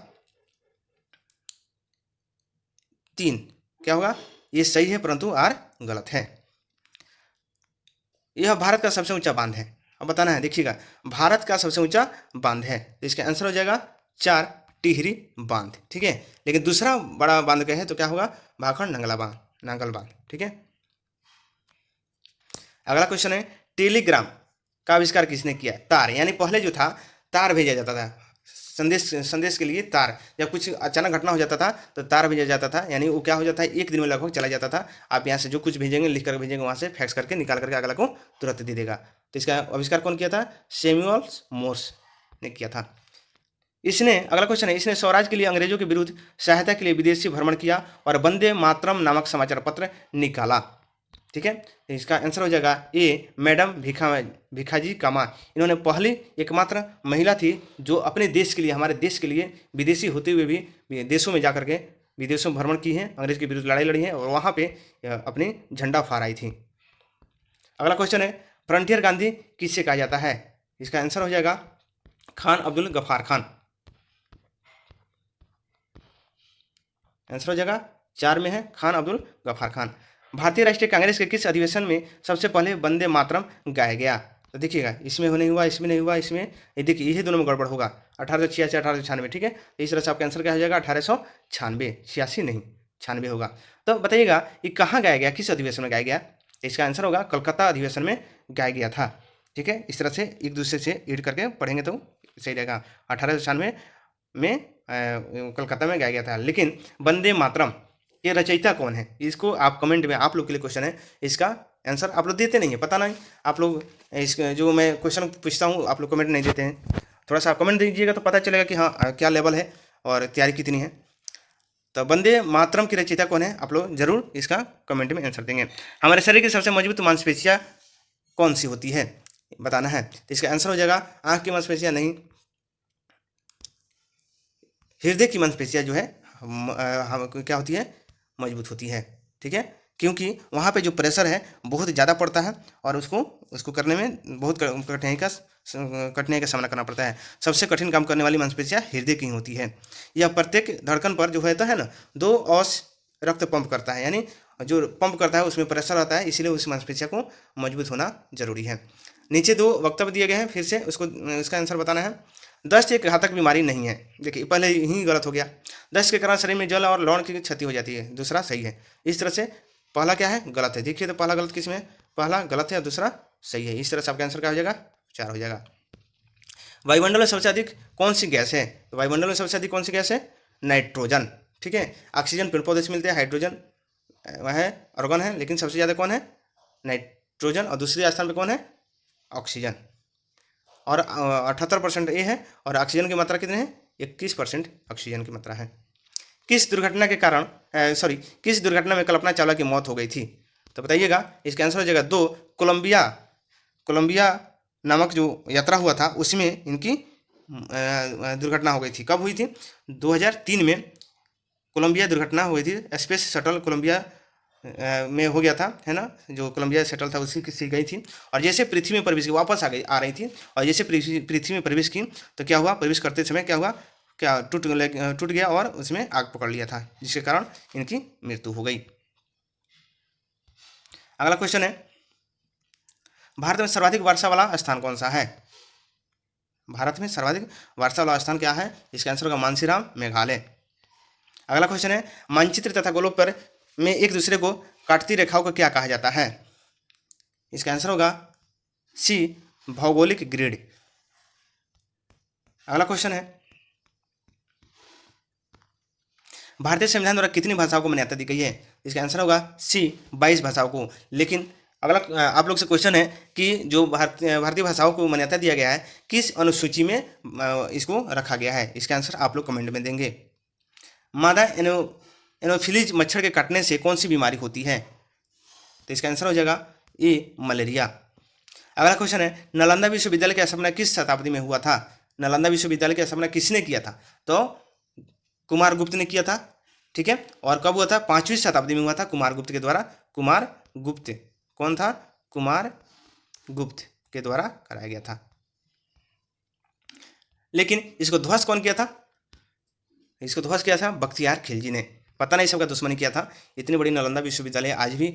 3 क्या होगा, ये सही है, परंतु आर गलत है। यह भारत का सबसे ऊंचा बांध है। अब बताना है, देखिएगा, भारत का सबसे ऊंचा बांध है, तो इसका आंसर हो जाएगा 4, टिहरी बांध। ठीक है, लेकिन दूसरा बड़ा बांध कहे तो क्या होगा, भाखड़ नंगला बांध, नांगल बांध। ठीक है, अगला क्वेश्चन है, टेलीग्राम का आविष्कार किसने किया? तार, यानी पहले जो था तार भेजा जाता था, संदेश के लिए तार, जब कुछ अचानक घटना हो जाता था तो तार भेजा जाता था, यानी वो क्या हो जाता है, 1 दिन में लगभग चला जाता था। आप यहाँ से जो कुछ भेजेंगे, लिख कर भेजेंगे, वहाँ से फैक्स करके निकाल करके अगला को तुरंत दे देगा। तो इसका आविष्कार कौन किया था, सैमुअल मोर्स ने किया था। इसने, अगला क्वेश्चन है, इसने स्वराज के लिए अंग्रेजों के विरुद्ध सहायता के लिए विदेशी भ्रमण किया और वंदे मातरम नामक समाचार पत्र निकाला। ठीक है, इसका आंसर हो जाएगा ए, मैडम भिखाजी कामा। इन्होंने पहली एकमात्र महिला थी जो अपने देश के लिए, हमारे देश के लिए, विदेशी होते हुए भी देशों में जाकर के विदेशों में भ्रमण की है, अंग्रेज के विरुद्ध लड़ाई लड़ी है और वहाँ पे अपनी झंडा फहराई थी। अगला क्वेश्चन है, फ्रंटियर गांधी किससे कहा जाता है? इसका आंसर हो जाएगा खान अब्दुल गफ्फार खान। आंसर हो जाएगा 4 में है, खान अब्दुल गफ्फार खान। भारतीय राष्ट्रीय कांग्रेस के किस अधिवेशन में सबसे पहले वंदे मातरम गाया गया? तो देखिएगा, इसमें नहीं हुआ, इसमें नहीं हुआ, इसमें ये देखिए, यही दोनों में गड़बड़ होगा। 1886, 1896, ठीक है। तो इस तरह से आपका आंसर क्या हो जाएगा? 1896, 86 नहीं, 96 होगा। तो बताइएगा ये कहाँ गाया गया, किस अधिवेशन में गाया गया? इसका आंसर होगा कलकत्ता अधिवेशन में गाया गया था, ठीक है। इस तरह से एक दूसरे से रीड करके पढ़ेंगे तो सही रहेगा। 1896 में कलकत्ता में गाया गया था। लेकिन वंदे मातरम ये रचयिता कौन है? इसको आप कमेंट में, आप लोग के लिए क्वेश्चन है, इसका आंसर आप लोग देते नहीं है, पता नहीं आप लोग इस जो मैं क्वेश्चन पूछता हूँ आप लोग कमेंट नहीं देते हैं। थोड़ा सा आप कमेंट दीजिएगा तो पता चलेगा कि हाँ क्या लेवल है और तैयारी कितनी है। तो वंदे मातरम की रचयिता कौन है? आप लोग जरूर इसका कमेंट में आंसर देंगे। हमारे शरीर की सबसे मजबूत मांसपेशियाँ कौन सी होती है, बताना है। तो इसका आंसर हो जाएगा आँख की मांसपेशियाँ नहीं, हृदय की मांसपेशियाँ जो है क्या होती है? मजबूत होती है, ठीक है। क्योंकि वहाँ पे जो प्रेशर है बहुत ज़्यादा पड़ता है और उसको करने में बहुत कठिनाई का सामना करना पड़ता है। सबसे कठिन काम करने वाली मांसपेशियाँ हृदय की होती है। यह प्रत्येक धड़कन पर जो होता है ना 2 औंस रक्त पंप करता है, यानी जो पंप करता है उसमें प्रेशर आता है, इसीलिए उस मांसपेशियों को मजबूत होना जरूरी है। नीचे 2 वक्तव्य दिए गए हैं, फिर से इसका आंसर बताना है। दस्त एक घातक बीमारी नहीं है, देखिए पहले ही गलत हो गया। दस्त के कारण शरीर में जल और लवण की क्षति हो जाती है, दूसरा सही है। इस तरह से पहला क्या है? गलत है। देखिए तो पहला गलत किसमें? पहला गलत है और दूसरा सही है। इस तरह से आपका आंसर क्या हो जाएगा? 4 हो जाएगा। वायुमंडल में सबसे अधिक कौन सी गैस है? तो वायुमंडल में सबसे अधिक कौन सी गैस है? नाइट्रोजन, ठीक है। ऑक्सीजन पेड़ पौधे से मिलते हैं, हाइड्रोजन वह है आर्गन है, लेकिन सबसे ज़्यादा कौन है? नाइट्रोजन। और दूसरे स्थान पर कौन है? ऑक्सीजन। और 78% ये है, और ऑक्सीजन की मात्रा कितनी है? 21% ऑक्सीजन की मात्रा है। किस दुर्घटना के कारण किस दुर्घटना में कल्पना चावला की मौत हो गई थी? तो बताइएगा, इसका आंसर हो जाएगा 2 कोलंबिया नामक जो यात्रा हुआ था उसमें इनकी दुर्घटना हो गई थी। कब हुई थी? 2003 में कोलंबिया दुर्घटना हुई थी। स्पेस शटल कोलंबिया में हो गया था, है ना, जो कोलंबिया शटल था उसी की गई थी। और जैसे पृथ्वी में प्रवेश की वापस आ रही थी, और जैसे पृथ्वी में प्रवेश की तो क्या हुआ? प्रवेश करते समय क्या हुआ? क्या टूट गया और उसमें आग पकड़ लिया था, जिसके कारण इनकी मृत्यु हो गई। अगला क्वेश्चन है, भारत में सर्वाधिक वर्षा वाला स्थान कौन सा है? भारत में सर्वाधिक वर्षा वाला स्थान क्या है? इसका आंसर होगा मानसीराम, मेघालय। अगला क्वेश्चन है, मानचित्र तथा गोलों पर में एक दूसरे को काटती रेखाओं को क्या कहा जाता है? इसका आंसर होगा सी, भौगोलिक ग्रिड। अगला क्वेश्चन है, भारतीय संविधान द्वारा कितनी भाषाओं को मान्यता दी गई है? इसका आंसर होगा सी, 22 भाषाओं को। लेकिन अगला आप लोग से क्वेश्चन है कि जो भारतीय भाषाओं को मान्यता दिया गया है किस अनुसूची में इसको रखा गया है? इसका आंसर आप लोग कमेंट में देंगे। मादा एनोफिलीज मच्छर के काटने से कौन सी बीमारी होती है? तो इसका आंसर हो जाएगा ए, मलेरिया। अगला क्वेश्चन है, नालंदा विश्वविद्यालय का स्थापना किस शताब्दी में हुआ था? नालंदा विश्वविद्यालय की स्थापना किसने किया था? तो कुमारगुप्त ने किया था, ठीक है। और कब हुआ था? 5वीं शताब्दी में हुआ था कुमारगुप्त के द्वारा। कुमारगुप्त कौन था? कुमारगुप्त के द्वारा कराया गया था। लेकिन इसको ध्वस्त कौन किया था? इसको ध्वस्त किया था बख्तियार खिलजी ने। पता नहीं सबका दुश्मनी किया था। इतनी बड़ी नालंदा विश्वविद्यालय आज भी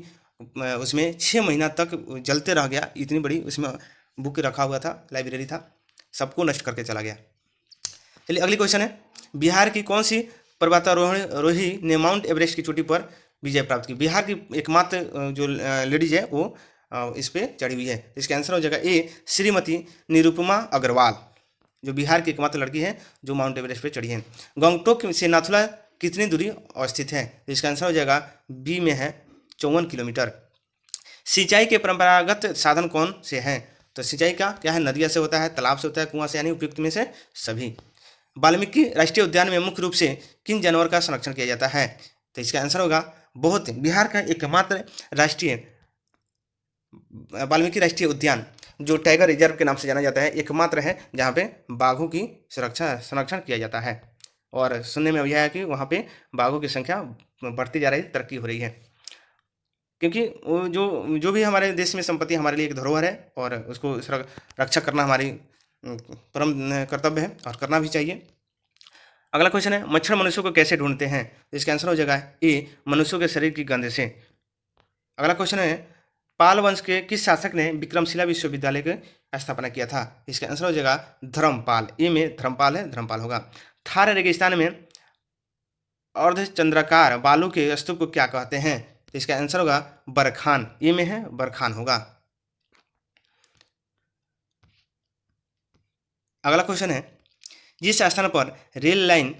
उसमें 6 महीना तक जलते रह गया। इतनी बड़ी उसमें बुक रखा हुआ था, लाइब्रेरी था, सबको नष्ट करके चला गया। चलिए अगली क्वेश्चन है, बिहार की कौन सी पर्वतारोही ने माउंट एवरेस्ट की चोटी पर विजय प्राप्त की? बिहार की एकमात्र जो लेडीज है वो इस पर चढ़ी हुई है। इसका आंसर हो जाएगा ए, श्रीमती निरुपमा अग्रवाल, जो बिहार की एकमात्र लड़की है जो माउंट एवरेस्ट पे चढ़ी है। गंगटोक से नाथुला कितनी दूरी अवस्थित है? इसका आंसर हो जाएगा बी में है 54 किलोमीटर। सिंचाई के परंपरागत साधन कौन से हैं? तो सिंचाई का क्या है? नदियाँ से होता है, तालाब से होता है, कुआं से, यानी उपयुक्त में से सभी। वाल्मीकि राष्ट्रीय उद्यान में मुख्य रूप से किन जानवर का संरक्षण किया जाता है? तो इसका आंसर होगा बिहार का एकमात्र वाल्मीकि राष्ट्रीय उद्यान जो टाइगर रिजर्व के नाम से जाना जाता है, एकमात्र है जहाँ पे बाघों की संरक्षण किया जाता है। और सुनने में यह है कि वहाँ पे बाघों की संख्या बढ़ती जा रही है, तरक्की हो रही है। क्योंकि वो जो भी हमारे देश में संपत्ति हमारे लिए एक धरोहर है और उसको रक्षा करना हमारी परम कर्तव्य है और करना भी चाहिए। अगला क्वेश्चन है, मच्छर मनुष्यों को कैसे ढूंढते हैं? इसका आंसर हो जाएगा ए, मनुष्यों के शरीर की गंध से। अगला क्वेश्चन है, पाल वंश के किस शासक ने विक्रमशिला विश्वविद्यालय की स्थापना किया था? इसका आंसर हो जाएगा धर्मपाल। ए में धर्मपाल है, धर्मपाल होगा। थार रेगिस्तान में अर्धचंद्राकार बालू के स्तूप को क्या कहते हैं? तो इसका आंसर होगा बरखान। ए में है, बरखान होगा। अगला क्वेश्चन है, जिस स्थान पर रेल लाइन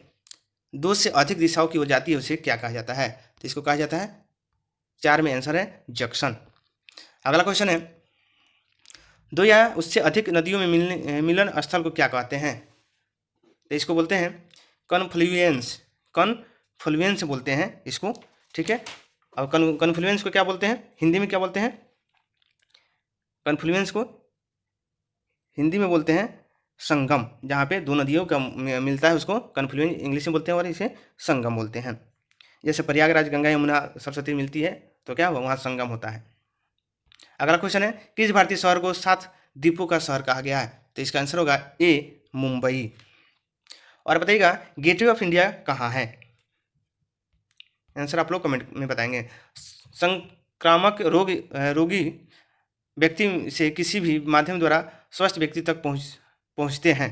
2 से अधिक दिशाओं की ओर जाती है उसे क्या कहा जाता है? तो इसको कहा जाता है, 4 में आंसर है जंक्शन। अगला क्वेश्चन है, 2 या उससे अधिक नदियों में मिलन स्थल को क्या कहते हैं? तो इसको बोलते हैं कन्फ्लुएंस। कन्फ्लुएंस बोलते हैं इसको, ठीक है। अब कन्फ्लुएंस को क्या बोलते हैं हिंदी में, क्या बोलते हैं? कन्फ्लुएंस को हिंदी में बोलते हैं संगम। जहाँ पे 2 नदियों का मिलता है उसको कन्फ्लुएंस इंग्लिश में बोलते हैं, और इसे संगम बोलते हैं। जैसे प्रयागराज गंगा यमुना सरस्वती मिलती है तो क्या हुआ, वहाँ संगम होता है। अगला क्वेश्चन है, किस भारतीय शहर को 7 द्वीपों का शहर कहा गया है? तो इसका आंसर होगा ए मुंबई। और बताइएगा गेटवे ऑफ इंडिया कहाँ है? आंसर आप लोग कमेंट में बताएंगे। संक्रामक रोगी व्यक्ति से किसी भी माध्यम द्वारा स्वस्थ व्यक्ति तक पहुंचते हैं,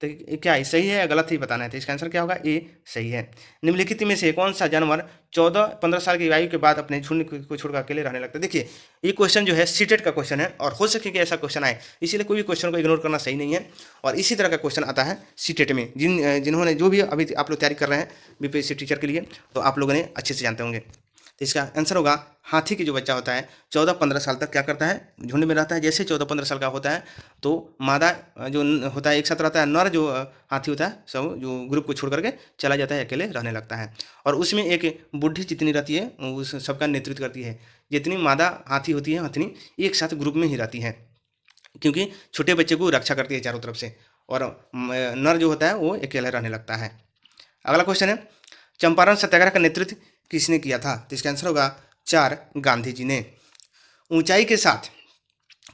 तो क्या ये सही है या गलत ही बताना है? तो इसका आंसर क्या होगा, ए सही है। निम्नलिखित में से कौन सा जानवर 14-15 साल की आयु के बाद अपने झुंड को छोड़कर अकेले रहने लगता है? देखिए ये क्वेश्चन जो है सीटेट का क्वेश्चन है, और हो सके कि ऐसा क्वेश्चन आए, इसीलिए कोई भी क्वेश्चन को इग्नोर करना सही नहीं है। और इसी तरह का क्वेश्चन आता है सीटेट में। जिन्होंने जो भी अभी आप लोग तैयारी कर रहे हैं बीपीएससी टीचर के लिए, तो आप लोगों ने अच्छे से जानते होंगे। तो इसका आंसर होगा हाथी की जो बच्चा होता है 14-15 साल तक क्या करता है, झुंड में रहता है। जैसे 14-15 साल का होता है तो मादा जो होता है एक साथ रहता है, नर जो हाथी होता है सब जो ग्रुप को छोड़ करके चला जाता है, अकेले रहने लगता है। और उसमें एक बुढ़ी जितनी रहती है उस सबका नेतृत्व करती है। जितनी मादा हाथी होती है हथनी एक साथ ग्रुप में ही रहती है, क्योंकि छोटे बच्चे को रक्षा करती है चारों तरफ से, और नर जो होता है वो अकेले रहने लगता है। अगला क्वेश्चन है, चंपारण सत्याग्रह का नेतृत्व किसने किया था? तो इसका आंसर होगा 4 गांधी जी ने। ऊंचाई के साथ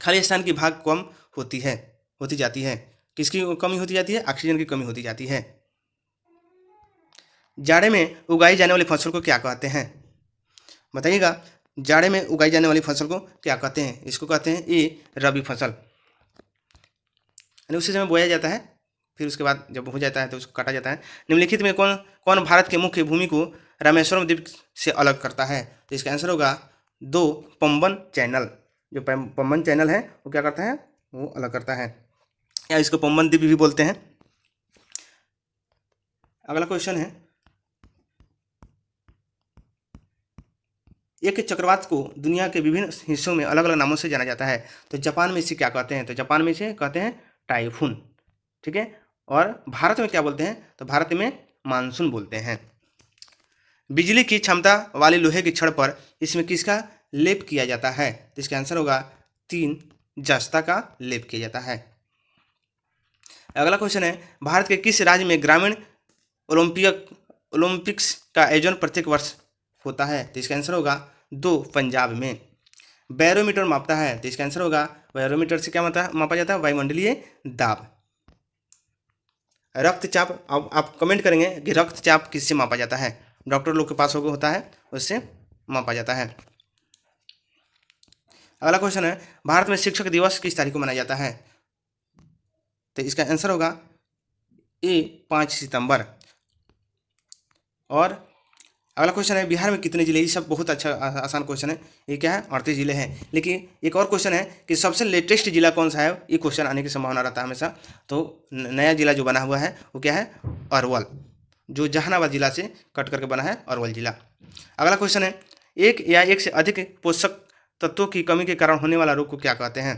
खाली स्थान की भाग कम होती जाती है। किसकी कमी होती जाती है? ऑक्सीजन की कमी होती जाती है। जाड़े में उगाई जाने वाली फसल को क्या कहते हैं? बताइएगा, जाड़े में उगाई जाने वाली फसल को क्या कहते हैं? इसको कहते हैं ए रबी फसल, यानी उसी समय बोया जाता है, फिर उसके बाद जब हो जाता है तो उसको काटा जाता है। निम्नलिखित में कौन भारत के मुख्य भूमि को रामेश्वरम द्वीप से अलग करता है? तो इसका आंसर होगा 2 पंबन चैनल। जो पंबन चैनल है वो क्या करता है, वो अलग करता है, या इसको पंबन द्वीप भी बोलते हैं। अगला क्वेश्चन है, एक चक्रवात को दुनिया के विभिन्न हिस्सों में अलग अलग नामों से जाना जाता है, तो जापान में इसे क्या कहते हैं? तो जापान में इसे कहते हैं टाइफून, ठीक है। और भारत में क्या बोलते हैं? तो भारत में मानसून बोलते हैं। बिजली की क्षमता वाले लोहे की छड़ पर इसमें किसका लेप किया जाता है? तो इसका आंसर होगा 3 जस्ता का लेप किया जाता है। अगला क्वेश्चन है, भारत के किस राज्य में ग्रामीण ओलंपिक्स का आयोजन प्रत्येक वर्ष होता है? तो इसका आंसर होगा 2 पंजाब में। बैरोमीटर मापता है, तो इसका आंसर होगा, बैरोमीटर से क्या मापा जाता है? वायुमंडलीय दाब। रक्तचाप, अब आप कमेंट करेंगे कि रक्तचाप किससे मापा जाता है? डॉक्टर लोग के पास होता है, उससे मापा जाता है। अगला क्वेश्चन है, भारत में शिक्षक दिवस किस तारीख को मनाया जाता है? तो इसका आंसर होगा ए 5 सितंबर। और अगला क्वेश्चन है, बिहार में कितने जिले? ये सब बहुत अच्छा आसान क्वेश्चन है। ये क्या है? 38 जिले हैं। लेकिन एक और क्वेश्चन है कि सबसे लेटेस्ट जिला कौन सा है? ये क्वेश्चन आने की संभावना रहता है हमेशा। तो नया जिला जो बना हुआ है वो क्या है? अरवल, जो जहानाबाद जिला से कट करके बना है, अरवल जिला। अगला क्वेश्चन है, एक या एक से अधिक पोषक तत्वों की कमी के कारण होने वाला रोग को क्या कहते हैं?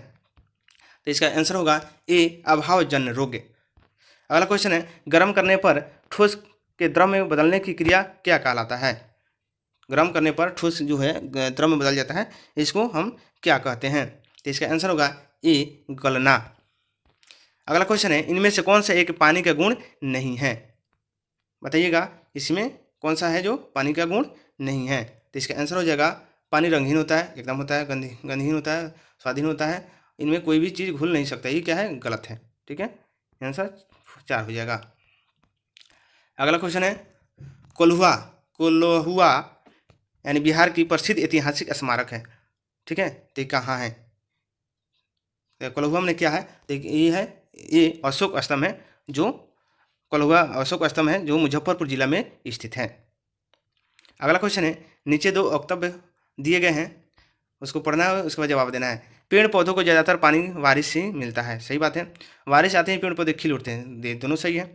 तो इसका आंसर होगा ए अभावजन्य रोग। अगला क्वेश्चन है, गर्म करने पर ठोस के द्रव में बदलने की क्रिया क्या कहलाता है? गर्म करने पर ठोस जो है द्रव में बदल जाता है, इसको हम क्या कहते हैं? तो इसका आंसर होगा ए गलना। अगला क्वेश्चन है, इनमें से कौन सा एक पानी का गुण नहीं है? बताइएगा, इसमें कौन सा है जो पानी का गुण नहीं है? तो इसका आंसर हो जाएगा, पानी रंगहीन होता है, एकदम होता है, गंधहीन होता है, स्वादहीन होता है, इनमें कोई भी चीज़ घुल नहीं सकता। ये क्या है? गलत है, ठीक है। आंसर 4 हो जाएगा। अगला क्वेश्चन है, कोल्हुआ यानी बिहार की प्रसिद्ध ऐतिहासिक स्मारक है, ठीक है, तो ये कहाँ है? कोल्हुआ में क्या है? तो ये है, ये अशोक स्तंभ है, जो कोल्हुआ अशोक स्तंभ है जो मुजफ्फरपुर जिला में स्थित है। अगला क्वेश्चन है, नीचे दो वक्तव्य दिए गए हैं, उसको पढ़ना है, उसके बाद जवाब देना है। पेड़ पौधों को ज़्यादातर पानी बारिश से मिलता है, सही बात है। बारिश आते ही पेड़ पौधे खिल उठते हैं, ये दोनों सही है।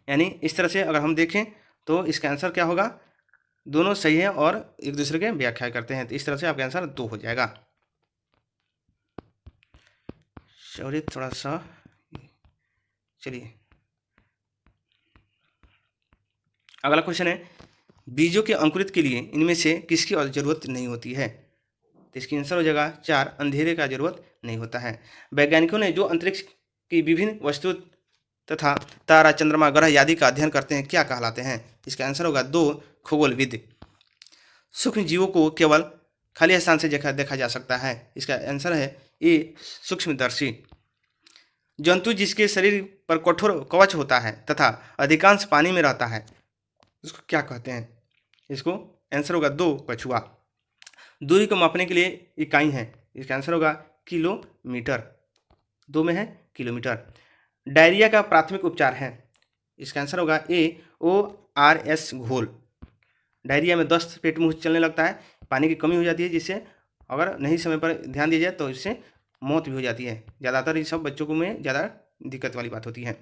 यानी इस तरह से अगर हम देखें तो इसका आंसर क्या होगा? दोनों सही है और एक दूसरे के व्याख्या करते हैं, तो इस तरह से आपका आंसर 2 हो जाएगा। सॉरी थोड़ा सा, चलिए अगला क्वेश्चन है, बीजों के अंकुरित के लिए इनमें से किसकी जरूरत नहीं होती है? तो इसकी आंसर हो जाएगा 4, अंधेरे का जरूरत नहीं होता है। वैज्ञानिकों ने जो अंतरिक्ष की विभिन्न वस्तु तथा तारा, चंद्रमा, ग्रह आदि का अध्ययन करते हैं, क्या कहलाते हैं? इसका आंसर होगा 2, खगोलविद। सूक्ष्म जीवों को केवल खाली स्थान से देखा जा सकता है, इसका आंसर है ए, सूक्ष्मदर्शी। जंतु जिसके शरीर पर कठोर कवच होता है तथा अधिकांश पानी में रहता है, इसको क्या कहते हैं? इसको आंसर होगा 2, कछुआ। दूरी को मापने के लिए इकाई है, इसका आंसर होगा किलोमीटर, 2 में है किलोमीटर। डायरिया का प्राथमिक उपचार है, इसका आंसर होगा ए, ORS घोल। डायरिया में दस्त, पेट मुंह चलने लगता है, पानी की कमी हो जाती है, जिससे अगर नहीं समय पर ध्यान दिया जाए तो इससे मौत भी हो जाती है। ज़्यादातर ये सब बच्चों को में ज़्यादा दिक्कत वाली बात होती है।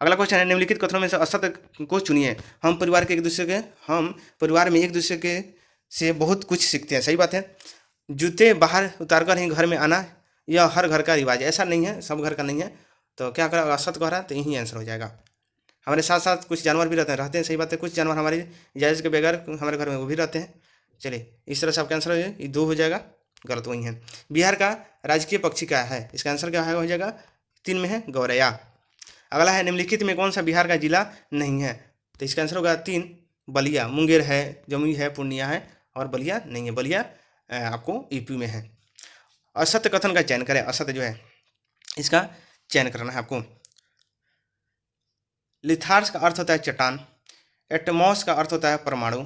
अगला क्वेश्चन है, निम्नलिखित कथनों में से असत्य को चुनिए। हम परिवार में एक दूसरे के से बहुत कुछ सीखते हैं, सही बात है। जूते बाहर उतारकर ही घर में आना, यह हर घर का रिवाज है, ऐसा नहीं है, सब घर का नहीं है। तो क्या करें, असत्य कह रहा है तो यही आंसर हो जाएगा। हमारे साथ साथ कुछ जानवर भी रहते हैं, सही बात है। कुछ जानवर हमारी इजाज़त के बगैर हमारे घर में वो भी रहते हैं। चलिए इस तरह से आपका आंसर हो जाएगा, ये 2 हो जाएगा, गलत वही है। बिहार का राजकीय पक्षी क्या है? इसका आंसर क्या हो जाएगा? 3 में है गौरैया। अगला है, निम्नलिखित में कौन सा बिहार का जिला नहीं है? तो इसका आंसर होगा 3, बलिया। मुंगेर है, जमुई है, पूर्णिया है और बलिया नहीं है। बलिया आपको यूपी में है। असत्य कथन का चयन करें, असत्य जो है इसका चयन करना है आपको। लिथार्स का अर्थ होता है चट्टान, एटमॉस का अर्थ होता है परमाणु,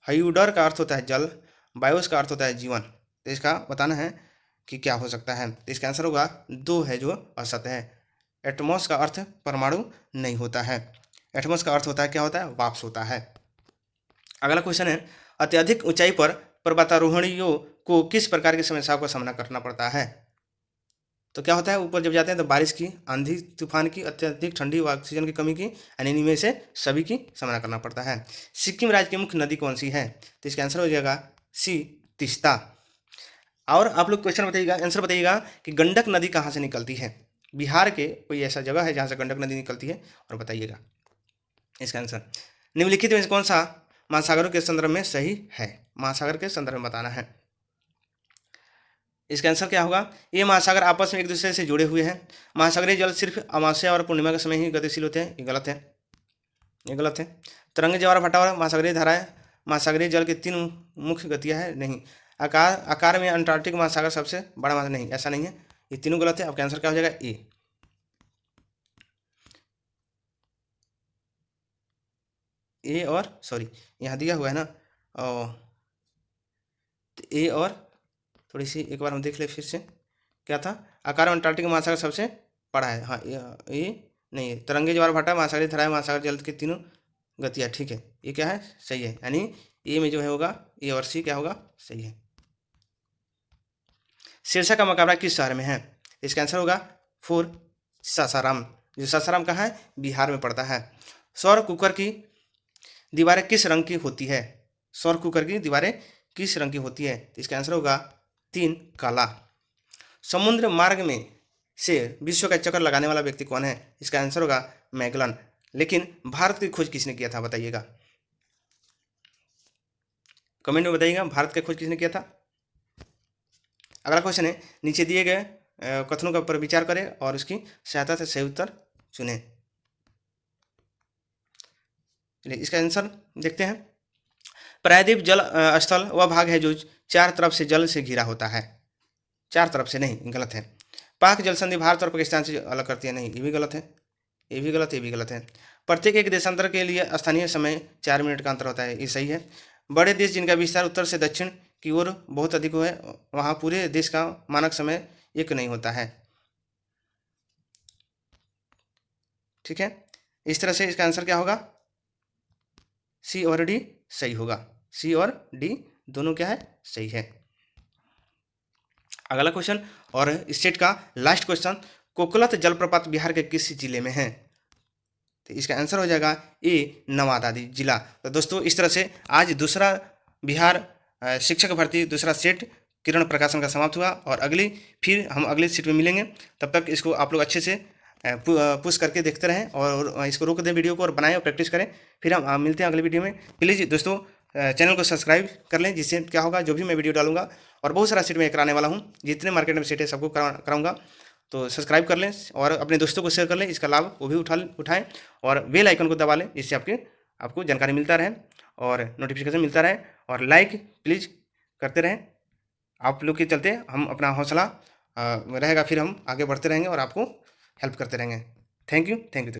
हाइड्रोड का अर्थ होता है जल, बायोस का अर्थ होता है जीवन। तो इसका बताना है कि क्या हो सकता है। तो इसका आंसर होगा 2 है जो असत्य है। एटमॉस का अर्थ परमाणु नहीं होता है। एटमॉस का अर्थ होता है, क्या होता है? वाष्प होता है। अगला क्वेश्चन है, अत्यधिक ऊंचाई पर पर्वतारोहणियों को किस प्रकार की समस्याओं का सामना करना पड़ता है? तो क्या होता है, ऊपर जब जाते हैं तो बारिश की, आंधी तूफान की, अत्यधिक ठंडी व ऑक्सीजन की कमी की, यानी इनमें से सभी की सामना करना पड़ता है। सिक्किम राज्य की मुख्य नदी कौन सी है? तो इसका आंसर हो जाएगा सी, तीस्ता। और आप लोग क्वेश्चन बताइएगा, आंसर बताइएगा कि गंडक नदी कहाँ से निकलती है? बिहार के कोई ऐसा जगह है जहाँ से गंडक नदी निकलती है, और बताइएगा इसका आंसर। निम्नलिखित में से कौन सा महासागरों के संदर्भ में सही है? महासागर के संदर्भ में बताना है। इसका आंसर क्या होगा? ये महासागर आपस में एक दूसरे से जुड़े हुए हैं। महासागरीय जल सिर्फ अमावस्या और पूर्णिमा के समय ही गतिशील होते हैं, ये गलत है, ये गलत है। तरंगे, ज्वार, भाटा, महासागरीय धाराएं, महासागरीय जल की 3 मुख्य गतियां हैं, नहीं। आकार में अंटार्कटिक महासागर सबसे बड़ा महासागर, नहीं, ऐसा नहीं है, ये तीनों गलत है। आपका आंसर क्या हो जाएगा? ए और सॉरी यहाँ दिया हुआ है ना, ए और थोड़ी सी एक बार हम देख ले फिर से, क्या था? आकार में अंटार्कटिक महासागर सबसे बड़ा है, हाँ ये नहीं है। तरंगे, ज्वार, भाटा, महासागरीय धाराएं, महासागर जल की 3 गतियाँ, ठीक है, ये क्या है? सही है, यानी ए में जो है होगा ए और सी क्या होगा? सही है। सिरसा का मकबरा किस शहर में है? इसका आंसर होगा 4, सासाराम। जो सासाराम कहाँ है? बिहार में पड़ता है। सौर कुकर की दीवारें किस रंग की होती है? सौर कुकर की दीवारें किस रंग की होती है? तो इसका आंसर होगा 3, काला। समुद्र मार्ग में से विश्व का चक्कर लगाने वाला व्यक्ति कौन है? इसका आंसर होगा मैगलन। लेकिन भारत की खोज किसने किया था, बताइएगा, कमेंट में बताइएगा, भारत की खोज किसने किया था। अगला क्वेश्चन है, नीचे दिए गए कथनों का पर विचार करें और उसकी सहायता से सही उत्तर चुनें। चलिए इसका आंसर देखते हैं। प्रायद्वीप जल स्थल वह भाग है जो 4 तरफ से जल से घिरा होता है। 4 तरफ से नहीं, गलत है। पाक जल संधि भारत और पाकिस्तान से अलग करती है, नहीं, ये भी गलत है, ये भी गलत है, ये भी गलत है। प्रत्येक एक देशांतर के लिए स्थानीय समय 4 मिनट का अंतर होता है, ये सही है। बड़े देश जिनका विस्तार उत्तर से दक्षिण की ओर बहुत अधिक है, वहाँ पूरे देश का मानक समय एक नहीं होता है। ठीक है, इस तरह से इसका आंसर क्या होगा, सी और डी सही होगा। सी और डी दोनों क्या है, सही है। अगला क्वेश्चन और स्टेट का लास्ट क्वेश्चन, कोकलत जलप्रपात बिहार के किस जिले में है? तो इसका आंसर हो जाएगा ए, नवादा जिला। तो दोस्तों इस तरह से आज दूसरा बिहार शिक्षक भर्ती दूसरा सेट किरण प्रकाशन का समाप्त हुआ, और फिर हम अगले सीट में मिलेंगे। तब तक इसको आप लोग अच्छे से पुश करके देखते रहें, और इसको रोक दें वीडियो को, और बनाएं और प्रैक्टिस करें। फिर हम मिलते हैं अगले वीडियो में। प्लीज़ दोस्तों चैनल को सब्सक्राइब कर लें, जिससे क्या होगा, जो भी मैं वीडियो डालूंगा, और बहुत सारा सीट में कराने वाला हूँ, जितने मार्केट में सीट है सबको कराऊंगा। तो सब्सक्राइब कर लें और अपने दोस्तों को शेयर कर लें, इसका लाभ वो भी उठाएं, और बेल आइकन को दबा लें, जिससे आपको जानकारी मिलता रहे और नोटिफिकेशन मिलता रहे, और लाइक प्लीज़ करते रहें। आप लोग के चलते हम अपना हौसला रहेगा, फिर हम आगे बढ़ते रहेंगे और आपको हेल्प करते रहेंगे। Thank you.